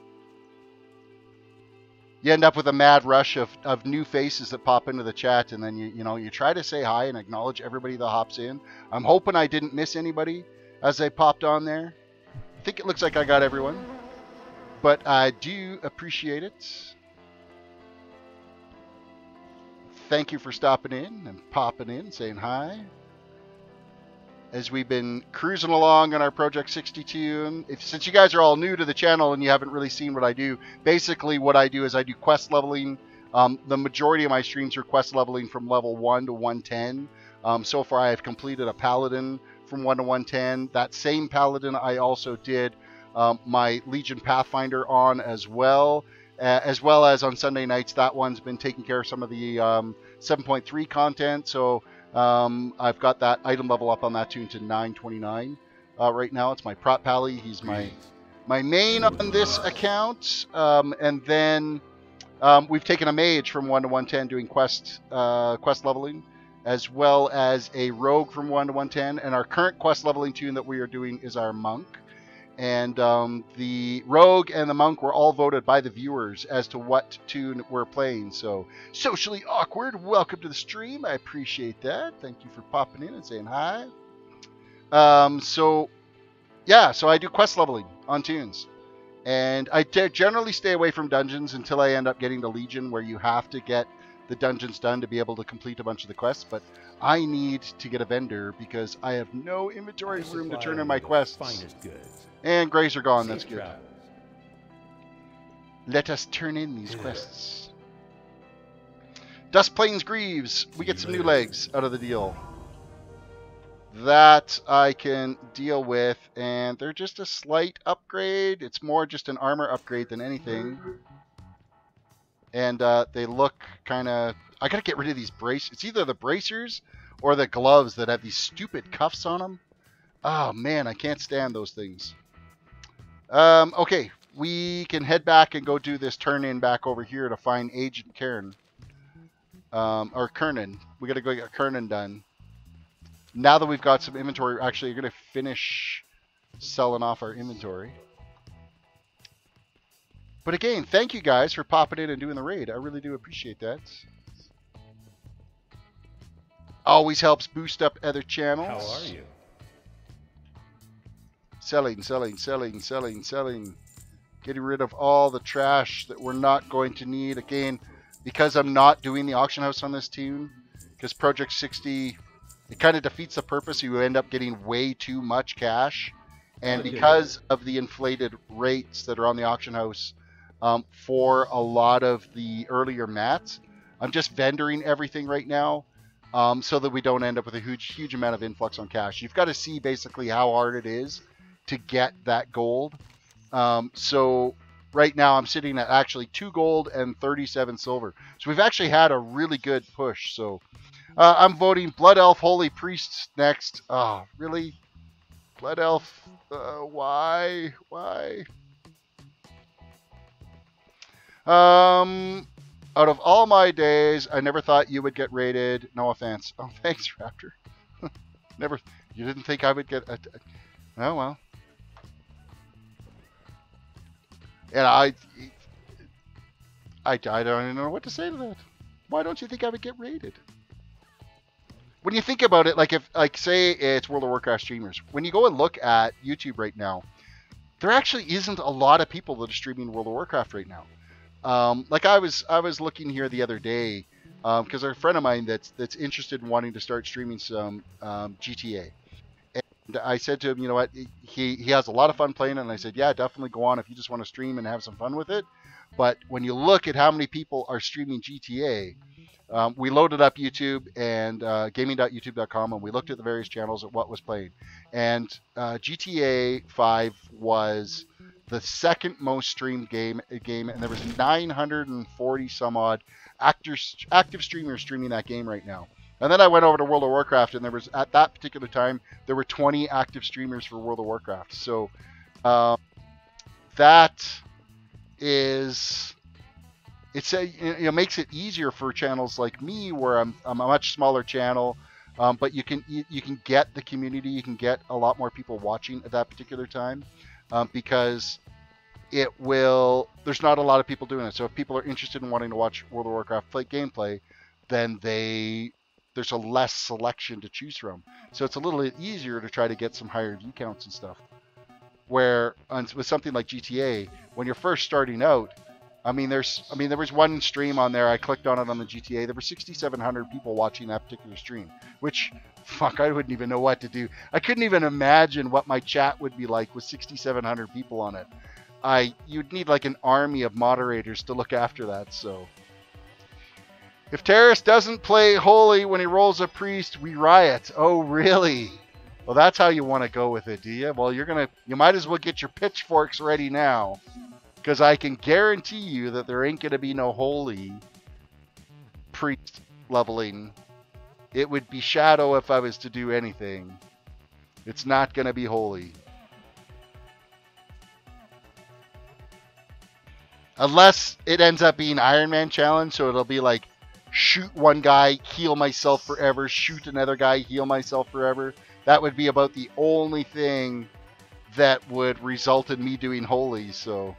You end up with a mad rush of new faces that pop into the chat, and then you try to say hi and acknowledge everybody that hops in. I'm hoping I didn't miss anybody as they popped on there. I think it looks like I got everyone, but I do appreciate it. Thank you for stopping in and popping in, saying hi. As we've been cruising along on our Project 62. Since you guys are all new to the channel and you haven't really seen what I do, basically what I do is I do quest leveling. The majority of my streams are quest leveling from level 1 to 110. So far I have completed a Paladin from 1 to 110. That same Paladin I also did my Legion Pathfinder on as well as on Sunday nights. That one's been taking care of some of the 7.3 content. So I've got that item level up on that toon to 929 right now. It's my prop pally. He's my main on this account. And then we've taken a mage from 1 to 110 doing quest leveling, as well as a rogue from 1 to 110. And our current quest leveling toon that we are doing is our monk. And the rogue and the monk were all voted by the viewers as to what toon we're playing. So, Socially Awkward, welcome to the stream. I appreciate that. Thank you for popping in and saying hi. So I do quest leveling on toons. And I generally stay away from dungeons until I end up getting to Legion, where you have to get the dungeons done to be able to complete a bunch of the quests. But I need to get a vendor because I have no inventory room to turn in my quests. Finest goods. And grays are gone, that's good. Travels. Let us turn in these quests. Dust Plains Greaves, we get some new legs out of the deal. That I can deal with, and they're just a slight upgrade. It's more just an armor upgrade than anything. And they look kind of... I gotta get rid of these braces. It's either the bracers or the gloves that have these stupid cuffs on them. Oh man, I can't stand those things. Okay, we can head back and go do this turn-in back over here to find Agent Karen. Or Kernan. We gotta go get Kernan done. Now that we've got some inventory, actually, you're gonna finish selling off our inventory. But again, thank you guys for popping in and doing the raid. I really do appreciate that. Always helps boost up other channels. How are you? Selling. Getting rid of all the trash that we're not going to need. Again, because I'm not doing the auction house on this toon, because Project 60, it kind of defeats the purpose. You end up getting way too much cash. And because of the inflated rates that are on the auction house for a lot of the earlier mats, I'm just vendoring everything right now. so that we don't end up with a huge amount of influx on cash. You've got to see basically how hard it is to get that gold. So right now I'm sitting at actually 2 gold and 37 silver. So we've actually had a really good push. So I'm voting Blood Elf Holy Priests next. Oh, really? Blood Elf? Why? Why? Out of all my days, I never thought you would get raided. No offense. Oh, thanks, Raptor. Never. You didn't think I would get a... Oh, well. And I don't even know what to say to that. Why don't you think I would get raided? When you think about it, like if, like say it's World of Warcraft streamers, when you go and look at YouTube right now, there actually isn't a lot of people that are streaming World of Warcraft right now. Like I was looking here the other day, because there's a friend of mine that's interested in wanting to start streaming some GTA. And I said to him, you know what, he has a lot of fun playing it, and I said, yeah, definitely go on if you just want to stream and have some fun with it. But when you look at how many people are streaming GTA, we loaded up YouTube and gaming.youtube.com, and we looked at the various channels at what was playing. And GTA 5 was the second most streamed game, and there was 940 some odd active streamers streaming that game right now. And then I went over to World of Warcraft, and there was, at that particular time, there were 20 active streamers for World of Warcraft. So that is, makes it easier for channels like me, where I'm a much smaller channel, but you can get the community, you can get a lot more people watching at that particular time, because there's not a lot of people doing it. So if people are interested in wanting to watch World of Warcraft gameplay, then there's a less selection to choose from. So it's a little bit easier to try to get some higher view counts and stuff. Where with something like GTA, when you're first starting out, there was one stream on there, I clicked on it on the GTA, there were 6,700 people watching that particular stream, which, fuck, I wouldn't even know what to do. I couldn't even imagine what my chat would be like with 6,700 people on it. You'd need like an army of moderators to look after that, so... If Terris doesn't play holy when he rolls a priest, we riot. Oh, really? Well, that's how you want to go with it, do you? Well, you might as well get your pitchforks ready now, because I can guarantee you that there ain't going to be no holy priest leveling. It would be shadow if I was to do anything. It's not going to be holy. Unless it ends up being Iron Man challenge, so it'll be like, shoot one guy, heal myself forever, shoot another guy, heal myself forever. That would be about the only thing that would result in me doing holy, so.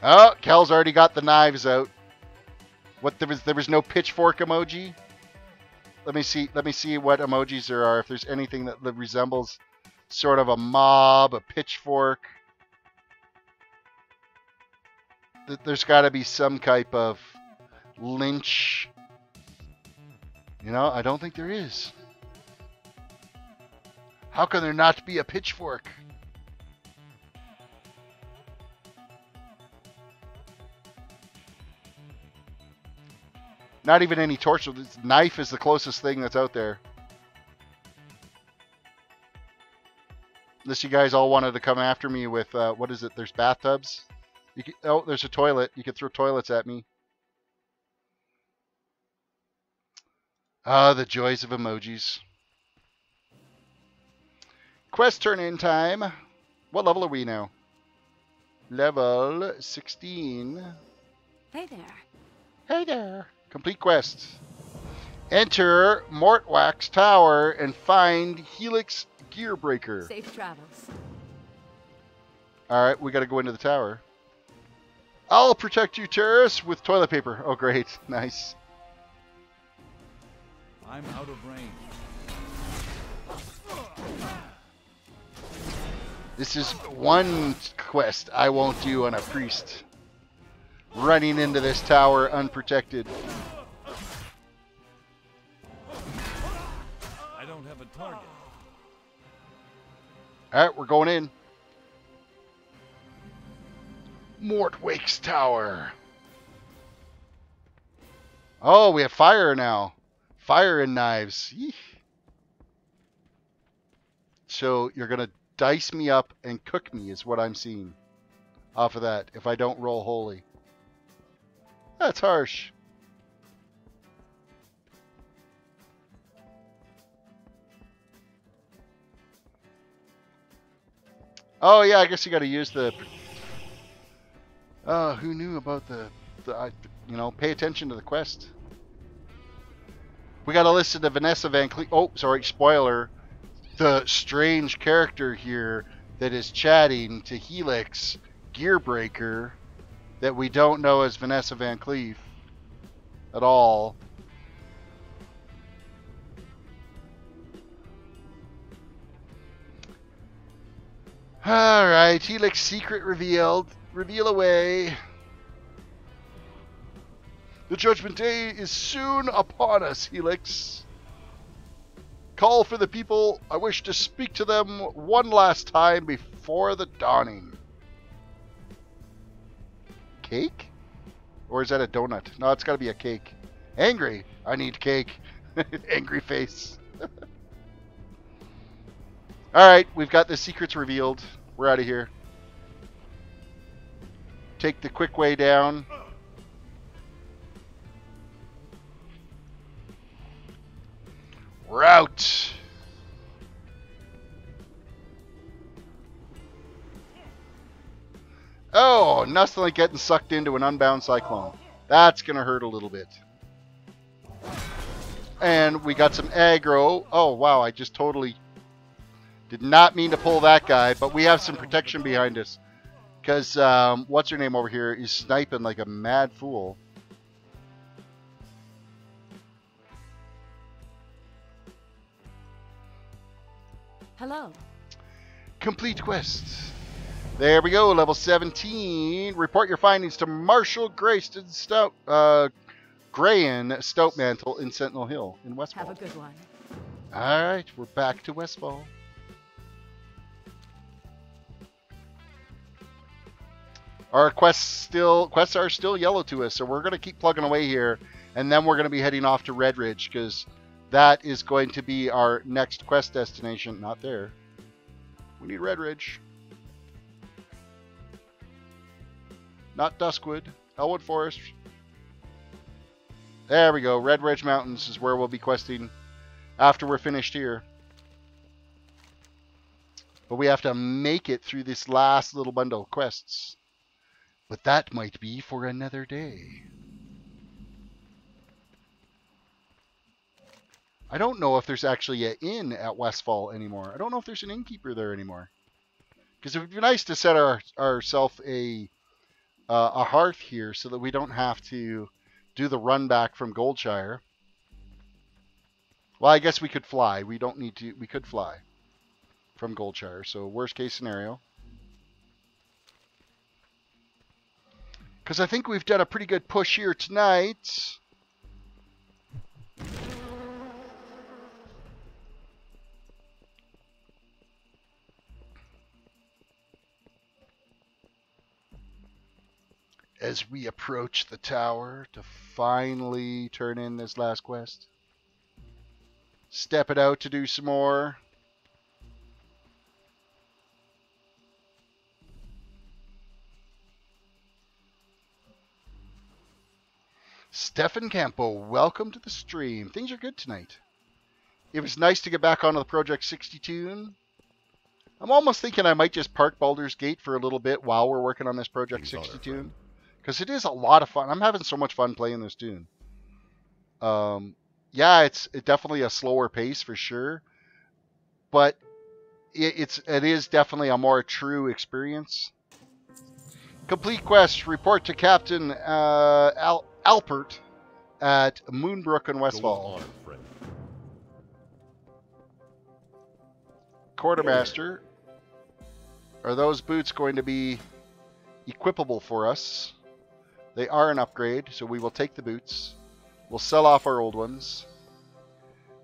Oh, Kel's already got the knives out. What, there was no pitchfork emoji? Let me see what emojis there are, if there's anything that resembles sort of a mob, a pitchfork. There's got to be some type of lynch. I don't think there is. How can there not be a pitchfork? Not even any torch. This knife is the closest thing that's out there. Unless you guys all wanted to come after me with, what is it? There's bathtubs. There's a toilet. You could throw toilets at me. Ah, the joys of emojis. Quest turn-in time. What level are we now? Level 16. Hey there. Hey there. Complete quest. Enter Mortwax Tower and find Helix Gearbreaker. Safe travels. Alright, we gotta go into the tower. I'll protect you, Terris, with toilet paper. Oh, great. Nice. I'm out of range. This is one quest I won't do on a priest. Running into this tower unprotected. I don't have a target. Alright, we're going in. Mortwake's Tower. Oh, we have fire now. Fire and knives. Yeesh. So you're going to dice me up and cook me is what I'm seeing off of that if I don't roll holy. That's harsh. Oh, yeah, I guess you got to use the... who knew about the you know, pay attention to the quest. We got to listen to Vanessa Van Cleef. Oh, sorry, spoiler. The strange character here that is chatting to Helix Gearbreaker that we don't know as Vanessa Van Cleef at all. All right, Helix secret revealed. Reveal away. The Judgment Day is soon upon us, Helix. Call for the people. I wish to speak to them one last time before the dawning. Cake? Or is that a donut? No, it's got to be a cake. Angry. I need cake. Angry face. Alright, we've got the secrets revealed. We're out of here. Take the quick way down. We're out. Oh, nothing like getting sucked into an unbound cyclone. That's going to hurt a little bit. And we got some aggro. Oh, wow, I just totally did not mean to pull that guy, but we have some protection behind us. Because, what's her name over here is sniping like a mad fool. Hello. Complete quest. There we go, level 17. Report your findings to Marshal Grayston Grayan Stoutmantle in Sentinel Hill in Westfall. Have a good one. Alright, we're back to Westfall. Our quests are still yellow to us, so we're going to keep plugging away here, and then we're going to be heading off to Red Ridge, because that is going to be our next quest destination. Not there. We need Red Ridge. Not Duskwood. Elwood Forest. There we go. Red Ridge Mountains is where we'll be questing after we're finished here. But we have to make it through this last little bundle of quests. But that might be for another day. I don't know if there's actually an inn at Westfall anymore. I don't know if there's an innkeeper there anymore. Because it would be nice to set ourselves a hearth here so that we don't have to do the run back from Goldshire. Well, I guess we could fly. We don't need to. We could fly from Goldshire. So worst case scenario. Because I think we've done a pretty good push here tonight. As we approach the tower to finally turn in this last quest. Step it out to do some more. Stefan Campo, welcome to the stream. Things are good tonight. It was nice to get back onto the Project 60 toon. I'm almost thinking I might just park Baldur's Gate for a little bit while we're working on this Project 60 toon. Because it is a lot of fun. I'm having so much fun playing this toon. Yeah, it's definitely a slower pace for sure. But it is definitely a more true experience. Complete quest. Report to Captain Alpert at Moonbrook and Westfall. Quartermaster. Are those boots going to be equipable for us? They are an upgrade, so we will take the boots. We'll sell off our old ones.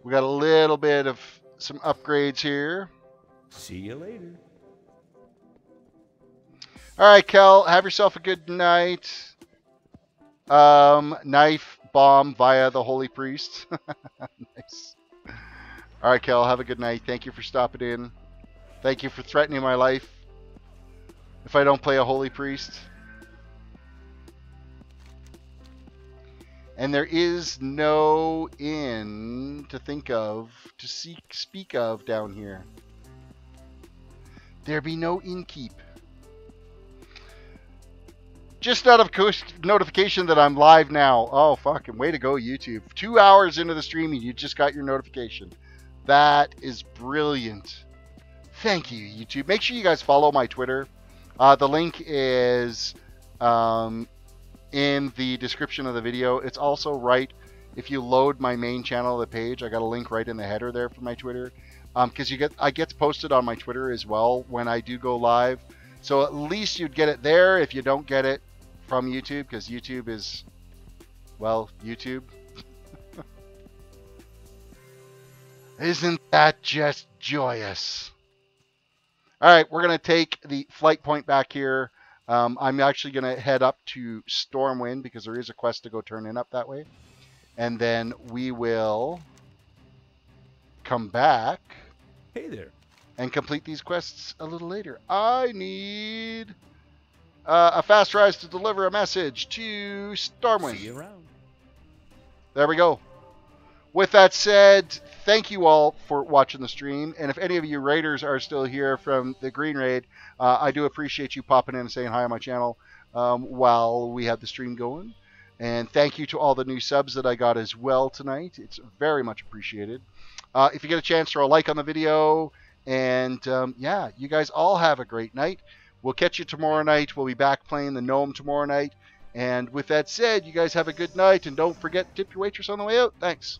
We got a little bit of some upgrades here. See you later. All right, Kel, have yourself a good night. Knife, bomb via the Holy Priest. Nice. All right, Kel, have a good night. Thank you for stopping in. Thank you for threatening my life if I don't play a Holy Priest. And there is no inn to think of, to speak of down here. There be no innkeep. Just out of notification that I'm live now. Oh, fucking way to go, YouTube. 2 hours into the streaming, you just got your notification. That is brilliant. Thank you, YouTube. Make sure you guys follow my Twitter. The link is in the description of the video. It's also right if you load my main channel, the page. I got a link right in the header there for my Twitter. Because I get posted on my Twitter as well when I do go live. So at least you'd get it there if you don't get it from YouTube, because YouTube is, well, YouTube. Isn't that just joyous? All right, we're going to take the flight point back here. I'm actually going to head up to Stormwind because there is a quest to go turn in up that way. And then we will come back. Hey there. And complete these quests a little later. I need a fast rise to deliver a message to Stormwind. See you around. There we go. With that said, thank you all for watching the stream. And if any of you raiders are still here from the Green Raid, I do appreciate you popping in and saying hi on my channel while we have the stream going. And thank you to all the new subs that I got as well tonight. It's very much appreciated. If you get a chance, throw a like on the video. And yeah, you guys all have a great night. We'll catch you tomorrow night. We'll be back playing the Gnome tomorrow night. And with that said, you guys have a good night. And don't forget to tip your waitress on the way out. Thanks.